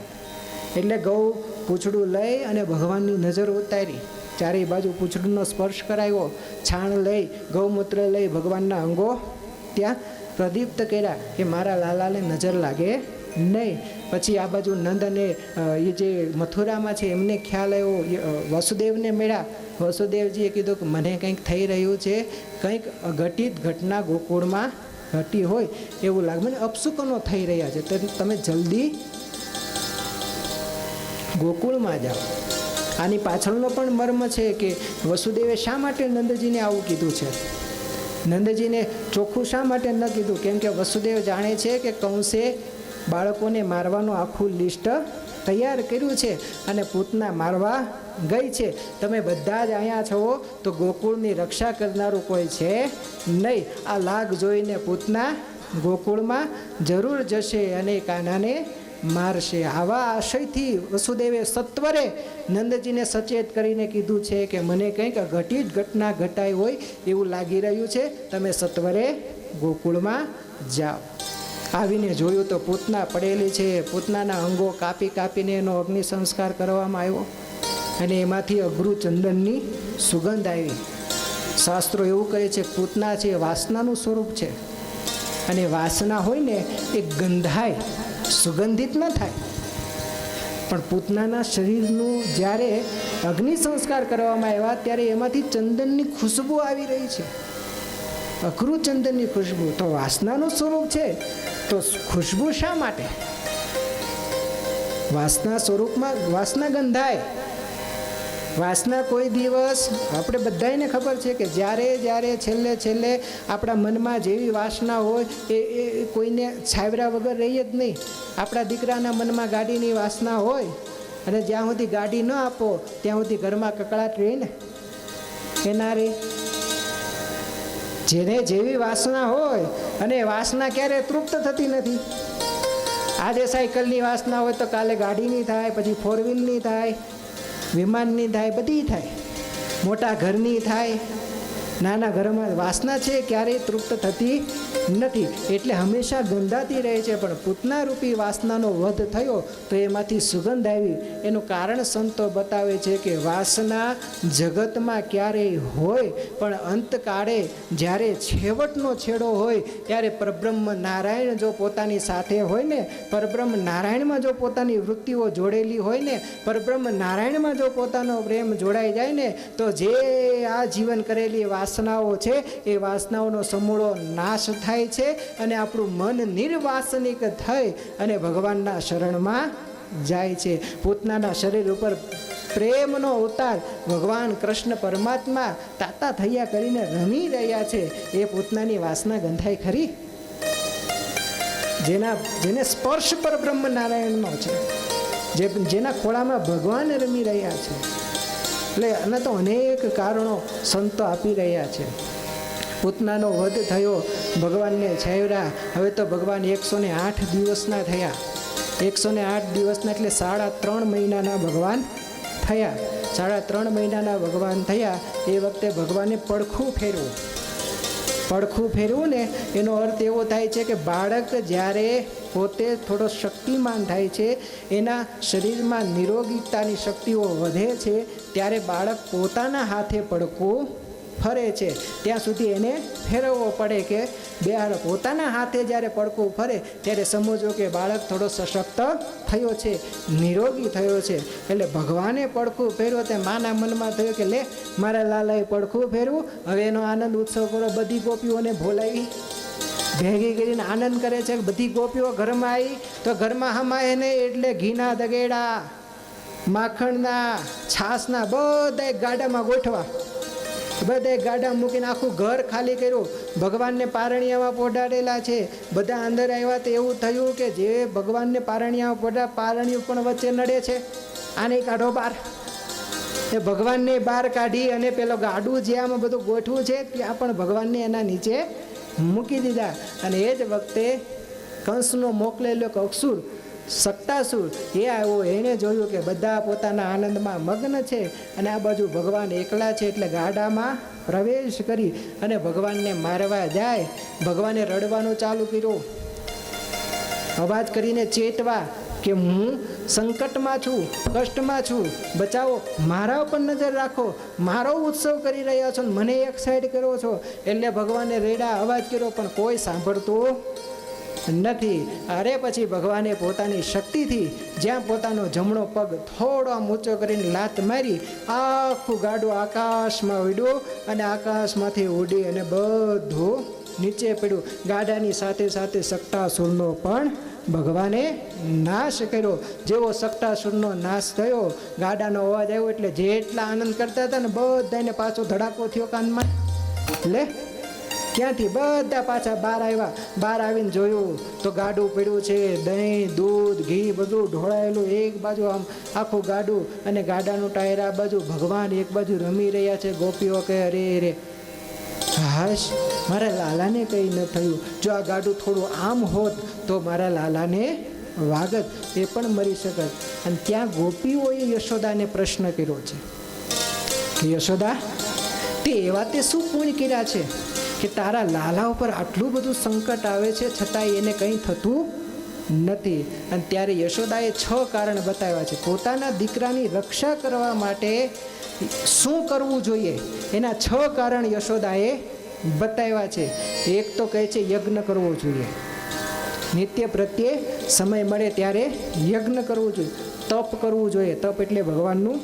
એટલે ગૌ પૂંછડું લઈ અને ભગવાનની નજર ઉતારી, ચારેય બાજુ પૂંછડુંનો સ્પર્શ કરાવ્યો, છાણ લઈ ગૌમૂત્ર લઈ ભગવાનના અંગો ત્યાં પ્રદીપ્ત કર્યા કે મારા લાલાને નજર લાગે નહીં. પછી આ બાજુ નંદ અને એ જે મથુરામાં છે એમને ખ્યાલ આવ્યો, વસુદેવને મળ્યા. વસુદેવજીએ કીધું કે મને કંઈક થઈ રહ્યું છે, કંઈક અઘટિત ઘટના ગોકુળમાં ઘટી હોય એવું લાગે, મને અપશુકનો થઈ રહ્યા છે, તો તમે જલ્દી ગોકુળમાં જાઓ. આની પાછળનો પણ મર્મ છે કે વસુદેવે શા માટે નંદજીને આવું કીધું છે. નંદજીને ચોખ્ખું શા માટે ન કીધું? કેમ કે વસુદેવ જાણે છે કે કંસે બાળકોને મારવાનું આખું લિસ્ટ તૈયાર કર્યું છે અને પૂતના મારવા ગઈ છે. તમે બધા જ અહીંયા છો તો ગોકુળની રક્ષા કરનારું કોઈ છે નહીં. આ લાગ જોઈને પૂતના ગોકુળમાં જરૂર જશે અને કાનાને મારશે. આવા આશયથી વસુદેવે સત્વરે નંદજીને સચેત કરીને કીધું છે કે મને કંઈક ઘટિત ઘટના ઘટાઈ હોય એવું લાગી રહ્યું છે, તમે સત્વરે ગોકુળમાં જાઓ. આવીને જોયું તો પૂતના પડેલી છે. પૂતનાના અંગો કાપી કાપીને એનો અગ્નિ સંસ્કાર કરવામાં આવ્યો અને એમાંથી અઘરું ચંદનની સુગંધ આવી. શાસ્ત્રો એવું કહે છે પૂતના છે વાસનાનું સ્વરૂપ છે અને વાસના હોય ને એ ગંધાય, સુગંધિત ન થાય. પણ પૂતનાના શરીરનું જ્યારે અગ્નિ સંસ્કાર કરવામાં આવ્યા ત્યારે એમાંથી ચંદનની ખુશ્બુ આવી રહી છે, અઘરું ચંદનની ખુશ્બુ. તો વાસનાનું સ્વરૂપ છે તો ખુશ્બુ શા માટે? વાસના સ્વરૂપમાં વાસના ગંધાય. વાસના કોઈ દિવસ આપણે બધાને ખબર છે કે જ્યારે છેલ્લે આપણા મનમાં જેવી વાસના હોય એ કોઈને છાવર્યા વગર રહીએ જ નહીં. આપણા દીકરાના મનમાં ગાડીની વાસના હોય અને જ્યાં સુધી ગાડી ન આપો ત્યાં સુધી ઘરમાં કકળાટ રહી ને એના રે. જેને જેવી વાસના હોય અને વાસના ક્યારે તૃપ્ત થતી નથી. આજે સાયકલની વાસના હોય તો કાલે ગાડીની થાય, પછી 4 વ્હીલની થાય, વિમાનની થાય, બધી થાય, મોટા ઘરની થાય. નાના ઘરમાં વાસના છે ક્યારેય તૃપ્ત થતી નથી, એટલે હંમેશા ગંધાતી રહે છે. પણ પૂતના રૂપી વાસનાનો વધ થયો તો એમાંથી સુગંધ આવી. એનું કારણ સંતો બતાવે છે કે વાસના જગતમાં ક્યારેય હોય, પણ અંતકાળે જ્યારે છેવટનો છેડો હોય ત્યારે પરબ્રહ્મ નારાયણ જો પોતાની સાથે હોય ને, પરબ્રહ્મ નારાયણમાં જો પોતાની વૃત્તિઓ જોડેલી હોય ને, પરબ્રહ્મ નારાયણમાં જો પોતાનો પ્રેમ જોડાઈ જાય ને, તો જે આ જીવન કરેલી વાસનાઓ છે એ વાસનાઓનો સમૂળો નાશ થાય છે અને આપણું મન નિર્વાસનિક થઈ અને ભગવાનના શરણમાં જાય છે. પૂતનાના શરીર ઉપર પ્રેમનો અવતાર ભગવાન કૃષ્ણ પરમાત્મા તાતા થયા કરીને રમી રહ્યા છે. એ પૂતનાની વાસના ગંધાઈ ખરી? જેને સ્પર્શ પર બ્રહ્મ નારાયણનો છે, જેના ખોળામાં ભગવાન રમી રહ્યા છે. એટલે આના તો અનેક કારણો સંતો આપી રહ્યા છે. પૂતનાનો વધ થયો, ભગવાનને છાવ્યા. હવે તો ભગવાન 108 દિવસના થયા. 108 દિવસના એટલે 3.5 મહિનાના ભગવાન થયા. 3.5 મહિનાના ભગવાન થયા. એ વખતે ભગવાને પડખું ફેરવું ને એનો અર્થ એવો થાય છે કે બાળક જ્યારે પોતે થોડો શક્તિમાન થાય છે, એના શરીરમાં નિરોગીતાની શક્તિઓ વધે છે, ત્યારે બાળક પોતાના હાથે પડખું ફરે છે. ત્યાં સુધી એને ફેરવવો પડે કે પોતાના હાથે જ્યારે પડખું ફરે ત્યારે સમજો કે બાળક થોડો સશક્ત થયો છે, નિરોગી થયો છે. એટલે ભગવાને પડખું ફેરવો તે માના મનમાં થયું કે લે મારા લાલાએ પડખું ફેરવું, હવે એનો આનંદ ઉત્સવ કરો. બધી ગોપીઓને બોલાવી ભેગી કરીને આનંદ કરે છે. બધી ગોપીઓ ઘરમાં આવી તો ઘરમાં હમાય નહીં એટલે ઘીના દગેડા, માખણના, છાસના બધા ગાડામાં ગોઠવા, બધા ગાડા મૂકીને આખું ઘર ખાલી કર્યું. ભગવાનને પારણિયામાં પોઢાડેલા છે. બધા અંદર આવ્યા તો એવું થયું કે જે ભગવાનને પારણિયામાં પોઢા, પારણિયું પણ વચ્ચે નડે છે, આને કાઢો બહાર. એ ભગવાનને બહાર કાઢી અને પેલો ગાડું જે આમાં બધું ગોઠવું છે ત્યાં પણ ભગવાનને એના નીચે મૂકી દીધા. અને એ જ વખતે કંસનો મોકલેલો અક્ષુર, સક્તાસુર એ આવ્યો. એણે જોયું કે બધા પોતાના આનંદમાં મગ્ન છે અને આ બાજુ ભગવાન એકલા છે, એટલે ગાડામાં પ્રવેશ કરી અને ભગવાનને મારવા જાય. ભગવાને રડવાનું ચાલુ કર્યું, અવાજ કરીને ચેતવા કે હું સંકટમાં છું, કષ્ટમાં છું, બચાવો, મારા ઉપર નજર રાખો, મારો ઉત્સવ કરી રહ્યા છો, મને એક સાઈડ કરો છો. એટલે ભગવાને રેડા અવાજ કર્યો પણ કોઈ સાંભળતું નથી. અરે પછી ભગવાને પોતાની શક્તિથી જ્યાં પોતાનો જમણો પગ થોડો આમ ઊંચો કરીને લાત મારી, આખું ગાડું આકાશમાં ઉડ્યું અને આકાશમાંથી ઉડી અને બધું નીચે પડ્યું. ગાડાની સાથે સાથે સક્તાસુરનો પણ ભગવાને નાશ કર્યો. જેવો સક્તાસુરનો નાશ થયો, ગાડાનો અવાજ આવ્યો એટલે જેટલા આનંદ કરતા હતા ને બધાને પાછો ધડાકો થયો કાનમાં. લે ક્યાંથી બધા પાછા બહાર આવ્યા. બહાર આવીને જોયું તો ગાડું પડ્યું છે, દહીં, દૂધ, ઘી બધું ઢોળાયેલું એક બાજુ આમ આખું ગાડું, અને ગાડાનું ટાયર આ બાજુ. ભગવાન એક બાજુ રમી રહ્યા છે. ગોપીઓ કહે અરે રે હાશ, મારા લાલાને કંઈ ન થયું. જો આ ગાડું થોડું આમ હોત તો મારા લાલાને વાગત, એ પણ મરી શકત. અને ત્યાં ગોપીઓએ યશોદાને પ્રશ્ન કર્યો છે કે યશોદા, તે એવા તે શું પુણ્ય કર્યા છે કે તારા લાલા ઉપર આટલું બધું સંકટ આવે છે છતાંય એને કંઈ થતું નથી? અને ત્યારે યશોદાએ 6 કારણ બતાવ્યા છે. પોતાના દીકરાની રક્ષા કરવા માટે શું કરવું જોઈએ એના 6 કારણ યશોદાએ બતાવ્યા છે. એક તો કહે છે યજ્ઞ કરવો જોઈએ, નિત્ય પ્રત્યે સમય મળે ત્યારે યજ્ઞ કરવું જોઈએ, તપ કરવું જોઈએ. તપ એટલે ભગવાનનું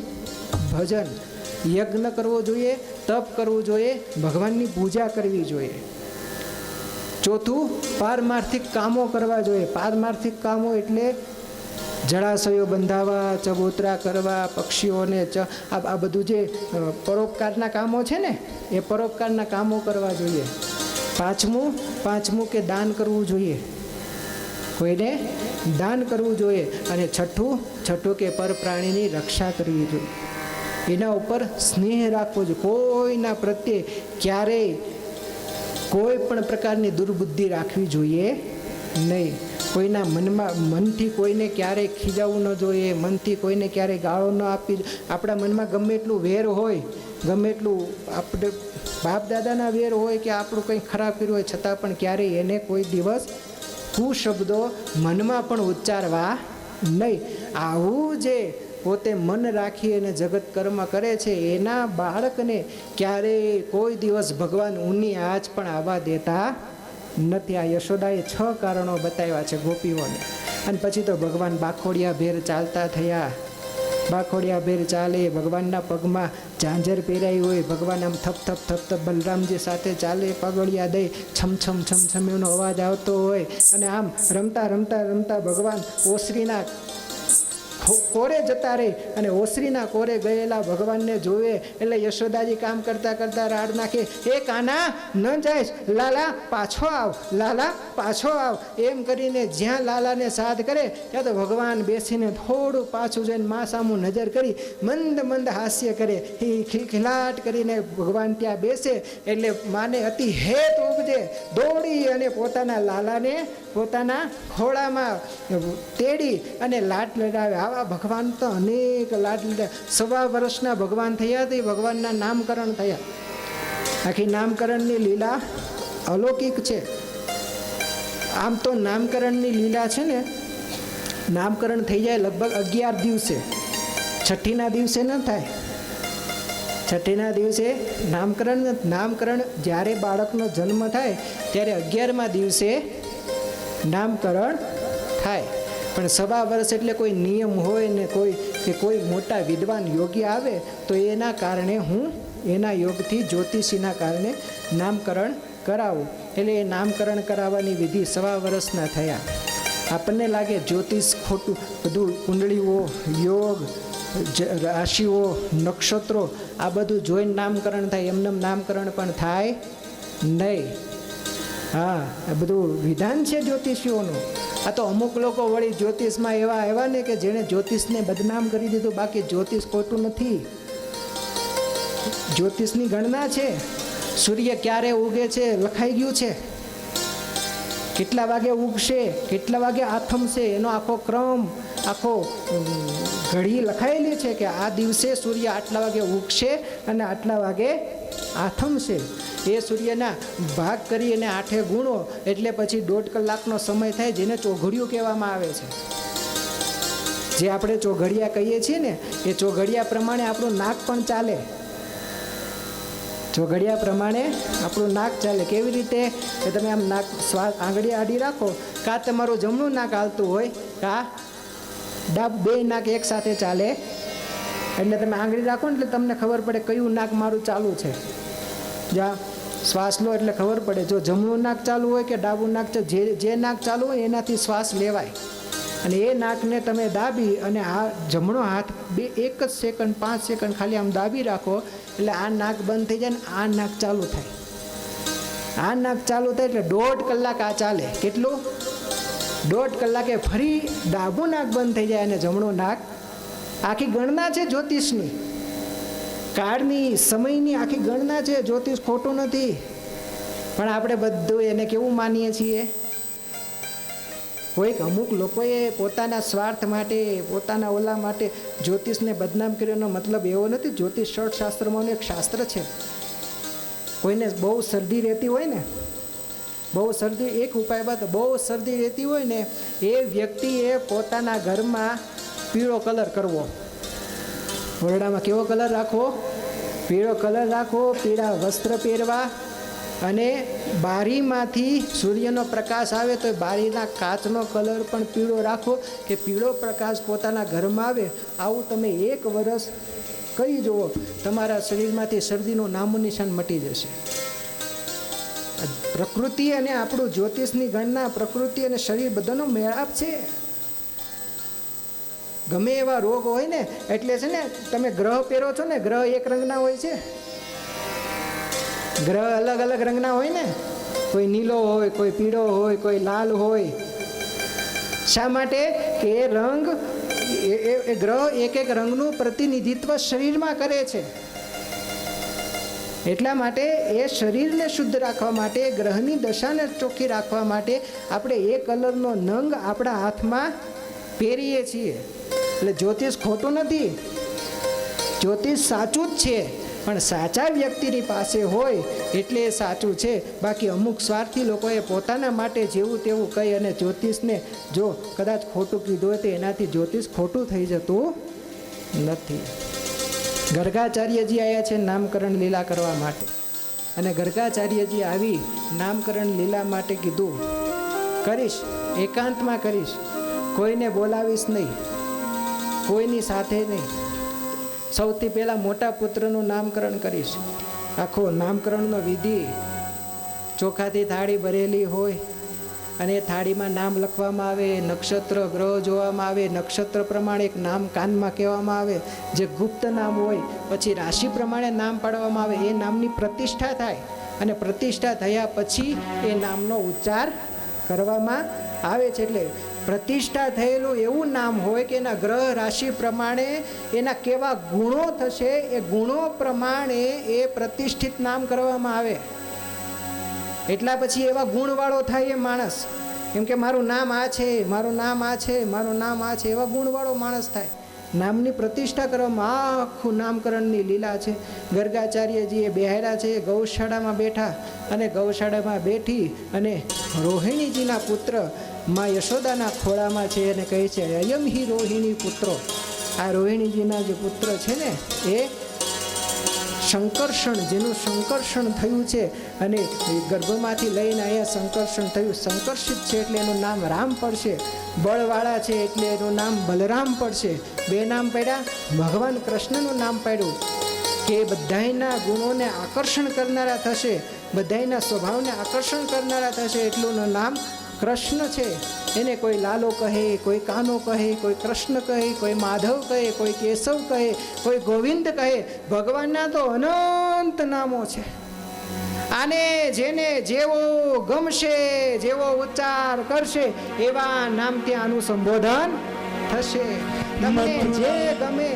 ભજન. યજ્ઞ કરવો જોઈએ, તપ કરવું જોઈએ, ભગવાનની પૂજા કરવી જોઈએ. ચોથું, પારમાર્થિક કામો કરવા જોઈએ. પારમાર્થિક કામો એટલે જળાશયો બંધાવવા, ચબૂતરા કરવા, પક્ષીઓને આ બધું જે પરોપકારના કામો છે ને એ પરોપકારના કામો કરવા જોઈએ. પાંચમું કે દાન કરવું જોઈએ, કોઈને દાન કરવું જોઈએ. અને છઠ્ઠું કે પર પ્રાણીની રક્ષા કરવી જોઈએ. એના ઉપર સ્નેહ રાખવો જોઈએ. કોઈના પ્રત્યે ક્યારેય કોઈ પણ પ્રકારની દુર્બુદ્ધિ રાખવી જોઈએ નહીં. કોઈના મનથી કોઈને ક્યારેય ખીજાવવું ન જોઈએ, મનથી કોઈને ક્યારેય ગાળો ન આપવી. આપણા મનમાં ગમે એટલું વેર હોય, ગમે એટલું આપણે બાપ દાદાના વેર હોય કે આપણું કંઈ ખરાબ કર્યું હોય છતાં પણ ક્યારેય એને કોઈ દિવસ કુશબ્દો મનમાં પણ ઉચ્ચારવા નહીં. આવું જે પોતે મન રાખી અને જગત કર્મ કરે છે એના બાળકને ક્યારેય કોઈ દિવસ ભગવાન ઊની આંચ પણ આવવા દેતા નથી. આ યશોદાએ 6 કારણો બતાવ્યા છે ગોપીઓને. અને પછી તો ભગવાન બાખોડિયા ભેર ચાલતા થયા. બાખોડિયા ભેર ચાલે, ભગવાનના પગમાં ઝાંઝર પહેરાઈ હોય, ભગવાન આમ થપ થપ થપ થપ બલરામજી સાથે ચાલે, પગડિયા દઈ છમછમ છમછમ એનો અવાજ આવતો હોય. અને આમ રમતા રમતા રમતા ભગવાન ઓસરીના કોરે જતા રહે અને ઓસરીના કોરે ગયેલા ભગવાનને જોવે એટલે યશોદાજી કામ કરતા કરતા રાડ નાખે, એ કાના ન જાય, લાલા પાછો આવ, લાલા પાછો આવ, એમ કરીને જ્યાં લાલાને સાથ કરે ત્યાં તો ભગવાન બેસીને થોડું પાછું જઈને મા સામું નજર કરી મંદ મંદ હાસ્ય કરે, એ ખિલખિલાટ કરીને ભગવાન ત્યાં બેસે એટલે માને અતિ હેત ઉપજે, દોડી અને પોતાના લાલાને પોતાના ખોળામાં તેડી અને લાટ લડાવે. આવા ભગવાન તો અનેક લાટ લડાવે. 1.25 વર્ષના ભગવાન થયા તે ભગવાનના નામકરણ થયા. આખી નામકરણની લીલા અલૌકિક છે. આમ તો નામકરણની લીલા છે ને, નામકરણ થઈ જાય લગભગ 11 દિવસે, છઠ્ઠીના દિવસે ન થાય. છઠ્ઠીના દિવસે નામકરણ જ્યારે બાળકનો જન્મ થાય ત્યારે 11મા દિવસે નામકરણ થાય. પણ 1.25 વર્ષ એટલે કોઈ નિયમ હોય ને કોઈ મોટા વિદ્વાન યોગી આવે તો એના કારણે હું એના યોગથી જ્યોતિષીના કારણે નામકરણ કરાવું. એટલે એ નામકરણ કરાવવાની વિધિ 1.25 વર્ષના થયા. આપણને લાગે જ્યોતિષ ખોટું, બધું કુંડળીઓ, યોગ, રાશિઓ, નક્ષત્રો આ બધું જોઈને નામકરણ થાય, એમને નામકરણ પણ થાય નહીં. હા, આ બધું વિધાન છે જ્યોતિષીઓનું. આ તો અમુક લોકો વળી જ્યોતિષમાં એવા આવ્યા ને કે જેણે જ્યોતિષને બદનામ કરી દીધું. બાકી જ્યોતિષ ખોટું નથી. જ્યોતિષની ગણના છે. સૂર્ય ક્યારે ઉગે છે લખાઈ ગયું છે, કેટલા વાગે ઉગશે, કેટલા વાગે આથમશે, એનો આખો ક્રમ, આખો ઘડી લખાયેલી છે કે આ દિવસે સૂર્ય આટલા વાગે ઉગશે અને આટલા વાગે આથમશે. એ સૂર્યના ભાગ કરી અને 8 ગુણો એટલે પછી 1.5 કલાકનો સમય થાય, જેને ચોઘડિયું કહેવામાં આવે છે. જે આપણે ચોઘડિયા કહીએ છીએ ને એ ચોઘડિયા પ્રમાણે આપણું નાક પણ ચાલે. ચોઘડિયા પ્રમાણે આપણું નાક ચાલે. કેવી રીતે કે તમે આમ નાક આંગળી આડી રાખો, કાં તમારું જમણું નાક હાલતું હોય, કાં બે નાક એક સાથે ચાલે. એટલે તમે આંગળી રાખો ને એટલે તમને ખબર પડે કયું નાક મારું ચાલુ છે. જ્યાં શ્વાસ લો એટલે ખબર પડે. જો જમણું નાક ચાલુ હોય કે ડાબું નાક, જે નાક ચાલુ હોય એનાથી શ્વાસ લેવાય. અને એ નાકને તમે દાબી અને આ જમણો હાથ 1 જ સેકન્ડ 5 સેકન્ડ ખાલી આમ દાબી રાખો એટલે આ નાક બંધ થઈ જાય ને આ નાક ચાલુ થાય. આ નાક ચાલુ થાય એટલે 1.5 કલાક આ ચાલે. કેટલું? 1.5 કલાકે ફરી ડાબું નાક બંધ થઈ જાય અને જમણું નાક. આખી ગણના છે જ્યોતિષની, કાળની, સમયની આખી ગણના છે. જ્યોતિષ ખોટું નથી. પણ આપણે બધું એને કેવું માનીએ છીએ? કોઈક અમુક લોકોએ પોતાના સ્વાર્થ માટે, પોતાના ઓલા માટે જ્યોતિષને બદનામ કર્યોનો મતલબ એવો નથી. જ્યોતિષ શાસ્ત્રમાં એક શાસ્ત્ર છે. કોઈને બહુ શરદી રહેતી હોય ને, બહુ શરદી, એક ઉપાય બાદ બહુ શરદી રહેતી હોય ને એ વ્યક્તિએ પોતાના ઘરમાં પીળો કલર કરવો. ઓરડામાં કેવો કલર રાખવો? પીળો કલર રાખવો. પીળા વસ્ત્ર પહેરવા અને બારીમાંથી સૂર્યનો પ્રકાશ આવે તો બારીના કાચનો કલર પણ પીળો રાખો કે પીળો પ્રકાશ પોતાના ઘરમાં આવે. આવું તમે 1 વર્ષ કરી જુઓ, તમારા શરીરમાંથી શરદીનું નામું નિશાન મટી જશે. પ્રકૃતિ અને આપણું જ્યોતિષની ગણના, પ્રકૃતિ અને શરીર બધાનો મેળાપ છે. ગમે એવા રોગ હોય ને એટલે છે ને, તમે ગ્રહ પહેરો છો ને, ગ્રહ એક રંગના હોય છે, ગ્રહ અલગ અલગ રંગના હોય ને, કોઈ નીલો હોય, કોઈ પીળો હોય, કોઈ લાલ હોય. શા માટે? કે એ રંગ, એ ગ્રહ એક રંગનું પ્રતિનિધિત્વ શરીરમાં કરે છે. એટલા માટે એ શરીરને શુદ્ધ રાખવા માટે, ગ્રહની દશાને ચોખ્ખી રાખવા માટે આપણે એ કલરનો નંગ આપણા હાથમાં પહેરીએ છીએ. એટલે જ્યોતિષ ખોટું નથી, જ્યોતિષ સાચું જ છે. પણ સાચા વ્યક્તિની પાસે હોય એટલે એ સાચું છે. બાકી અમુક સ્વાર્થી લોકોએ પોતાના માટે જેવું તેવું કહી અને જ્યોતિષને જો કદાચ ખોટું કીધું હોય તો એનાથી જ્યોતિષ ખોટું થઈ જતું નથી. ગર્ગાચાર્યજી આવ્યા છે નામકરણ લીલા કરવા માટે, અને ગર્ગાચાર્યજી આવી નામકરણ લીલા માટે કીધું કરીશ, એકાંતમાં કરીશ, કોઈને બોલાવીશ નહીં, કોઈની સાથે નહીં. સૌથી પહેલાં મોટા પુત્રનું નામકરણ કરીશ. આખો નામકરણનો વિધિ ચોખાથી થાળી ભરેલી હોય અને એ થાળીમાં નામ લખવામાં આવે, નક્ષત્ર ગ્રહ જોવામાં આવે, નક્ષત્ર પ્રમાણે એક નામ કાનમાં કહેવામાં આવે, જે ગુપ્ત નામ હોય. પછી રાશિ પ્રમાણે નામ પાડવામાં આવે, એ નામની પ્રતિષ્ઠા થાય અને પ્રતિષ્ઠા થયા પછી એ નામનો ઉચ્ચાર કરવામાં આવે છે. એટલે પ્રતિષ્ઠા થયેલું એવું નામ હોય કે એના ગ્રહ રાશિ પ્રમાણે એના કેવા ગુણો થશે, એ ગુણો પ્રમાણે એ પ્રતિષ્ઠિત નામ કરવામાં આવે. એટલા પછી એવા ગુણવાળો થાય એ માણસ, કેમ કે મારું નામ આ છે, મારું નામ આ છે, મારું નામ આ છે, એવા ગુણવાળો માણસ થાય. નામની પ્રતિષ્ઠા કરવામાં આખું નામકરણની લીલા છે. ગર્ગાચાર્યજીએ બેહાર્યા છે, ગૌશાળામાં બેઠા અને ગૌશાળામાં બેઠી અને રોહિણીજીના પુત્ર માં યશોદાના ખોળામાં છે અને કહે છે અયમ હિ રોહિણી પુત્રો. આ રોહિણીજીના જે પુત્ર છે ને એ સંકર્ષણ, જેનું સંકર્ષણ થયું છે અને ગર્ભમાંથી લઈને અહીંયા સંકર્ષણ થયું, સંકર્ષિત છે એટલે એનું નામ રામ પડશે. બળવાળા છે એટલે એનું નામ બલરામ પડશે. બે નામ પડ્યા, ભગવાન કૃષ્ણનું નામ પાડ્યું કે બધાયના ગુણોને આકર્ષણ કરનારા થશે, બધાયના સ્વભાવને આકર્ષણ કરનારા થશે એટલું નામ કૃષ્ણ છે. એને કોઈ લાલો કહે, કોઈ કાનો કહે, કોઈ કૃષ્ણ કહે, કોઈ માધવ કહે, કોઈ કેશવ કહે, કોઈ ગોવિંદ કહે. ભગવાનના તો અનંત નામો છે. આને જેને જેવો ગમશે, જેવો ઉચ્ચાર કરશે એવા નામથી આનું સંબોધન થશે. તમને જે ગમે,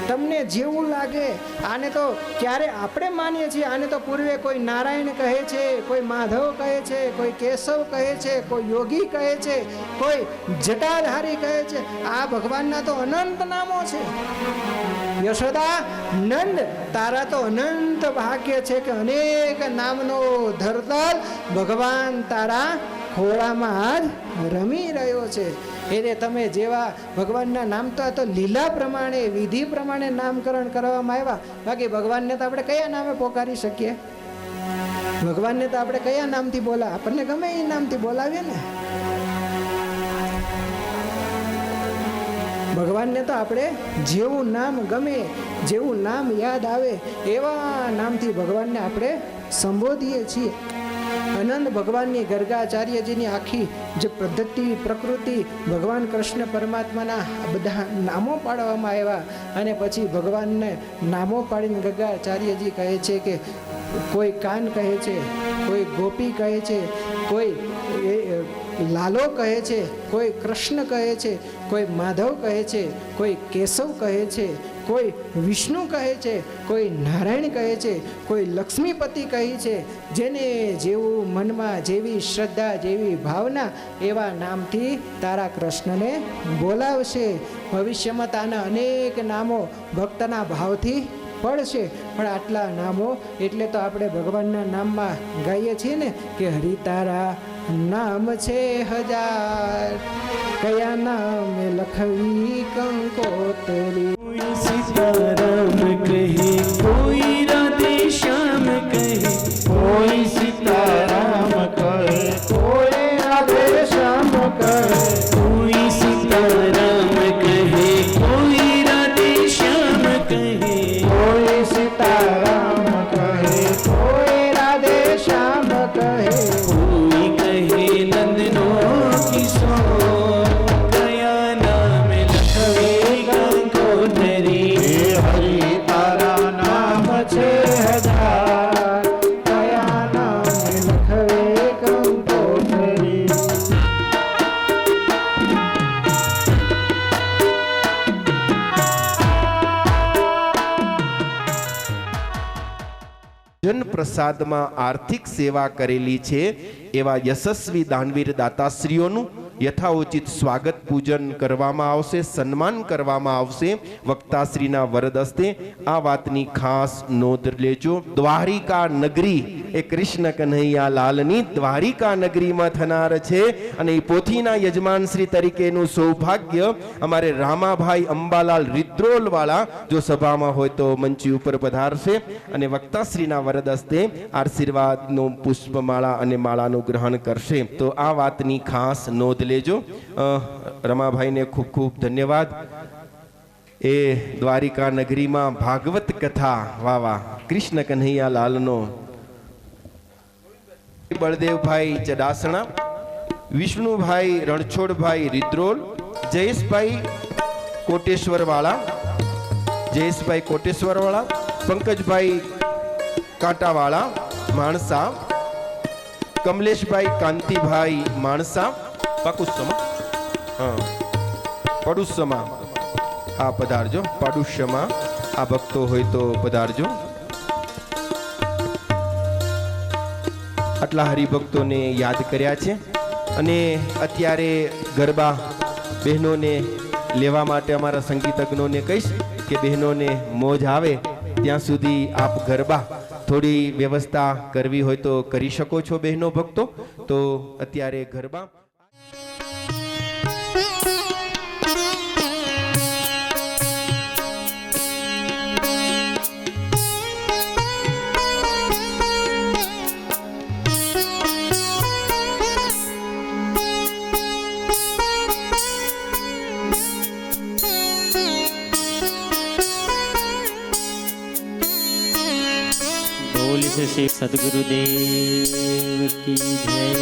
તમને જેવું લાગે. આને તો ક્યારે આપણે માનીએ છીએ, આને તો પૂર્વે કોઈ નારાયણ કહે છે, કોઈ માધવ કહે છે, કોઈ કેશવ કહે છે, કોઈ યોગી કહે છે, કોઈ જટાધારી કહે છે. આ ભગવાનના તો અનંત નામો છે. યશોદા નંદ, તારા તો અનંત ભાગ્ય છે કે અનેક નામનો ધરતલ ભગવાન તારા ખોળામાં જ રમી રહ્યો છે. એને તમે જેવા ભગવાનના નામ તો લીલા પ્રમાણે, વિધિ પ્રમાણે નામકરણ કરવામાં આવ્યા. બાકી ભગવાનને તો આપણે કયા નામે પોકારી શકીએ? ભગવાનને તો આપણે કયા નામથી બોલા? આપણને ગમે એ નામથી બોલાવીએ ને. ભગવાનને તો આપણે જેવું નામ ગમે, જેવું નામ યાદ આવે એવા નામથી ભગવાનને આપણે સંબોધીએ છીએ. અનંત ભગવાનની ગર્ગાચાર્યજીની આખી જે પદ્ધતિ, પ્રકૃતિ, ભગવાન કૃષ્ણ પરમાત્માના બધા નામો પાડવામાં આવ્યા અને પછી ભગવાનને નામો પાડીને ગર્ગાચાર્યજી કહે છે કે કોઈ કાન કહે છે, કોઈ ગોપી કહે છે, કોઈ લાલો કહે છે, કોઈ કૃષ્ણ કહે છે, કોઈ માધવ કહે છે, કોઈ કેશવ કહે છે, કોઈ વિષ્ણુ કહે છે, કોઈ નારાયણ કહે છે, કોઈ લક્ષ્મીપતિ કહે છે. જેને જેવું મનમાં, જેવી શ્રદ્ધા, જેવી ભાવના એવા નામથી તારા કૃષ્ણને બોલાવશે. ભવિષ્યમાં તાના અનેક નામો ભક્તના ભાવથી પડશે. પણ આટલા નામો એટલે તો આપણે ભગવાનના નામમાં ગાઈએ છીએ ને કે હરિ તારા નામ છે હજાર, કયા નામે લખવી કંકોતરી. कोई सीताराम कहे, कोई राधे श्याम कहे, कोई सीताराम कहे, कोई राधे श्याम कहे, कोई सीताराम कहे, कोई राधे श्याम कहे, कोई सीताराम कहे, कोई राधे श्याम कहे, कोई कहे नंदनो किशोर, कया नाम लखवे कंकोतरी. हे हरि तारा नाम छे हजार, कया नाम लखवे कंकोतरी. જનપ્રસાદમાં આર્થિક સેવા કરેલી છે એવા યશસ્વી દાનવીર દાતાશ્રીઓનું યથાઉચિત સ્વાગત પૂજન કરવામાં આવશે, સન્માન કરવામાં આવશે વક્તાશ્રીના વરદ હસ્તે. આ વાતની ખાસ નોંધ લેજો. દ્વારિકા નગરી એ કૃષ્ણ કન્હૈયા લાલની દ્વારિકા નગરીમાં થનાર છે અને એ પોથીના યજમાન શ્રી તરીકેનું સૌભાગ્ય અમારે રામાભાઈ અંબાલાલ રિદ્રોલ વાળા જો સભામાં હોય તો મંચી ઉપર પધારશે અને વક્તાશ્રીના વરદ હસ્તે આશીર્વાદનો પુષ્પમાળા અને માળાનું ગ્રહણ કરશે. તો આ વાતની ખાસ નોંધ લેજો. રમાભાઈને ખૂબ ખૂબ ધન્યવાદ. એ દ્વારિકા નગરીમાં ભાગવત કથા વાવા કૃષ્ણ કન્હૈયા લાલનો બળદેવભાઈ ચડાસણા, વિષ્ણુભાઈ રણછોડભાઈ રિદ્રોલ, જયેશભાઈ કોટેશ્વરવાળા, પંકજભાઈ કાંટાવાળા માણસા, કમલેશભાઈ કાંતિભાઈ માણસા, પડુસમા આ પધારજો. પાડુષ્યમાં આ ભક્તો હોય તો પધારજો. આટલા હરિભક્તોને યાદ કર્યા છે અને અત્યારે ગરબા બહેનોને લેવા માટે અમારા સંગીતજ્ઞોને કહીશ કે બહેનોને મોજ આવે ત્યાં સુધી આપ ગરબા થોડી વ્યવસ્થા કરવી હોય તો કરી શકો છો બહેનો ભક્તો. તો અત્યારે ગરબા बोल से सदगुरुदेव की जय.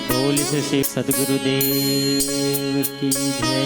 बोल से सदगुरुदेव की जय.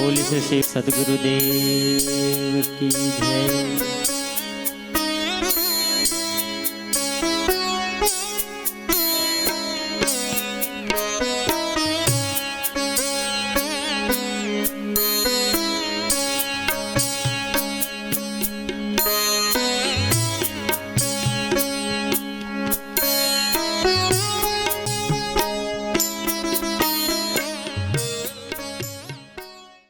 बोल से शिव सदगुरुदेव की जय।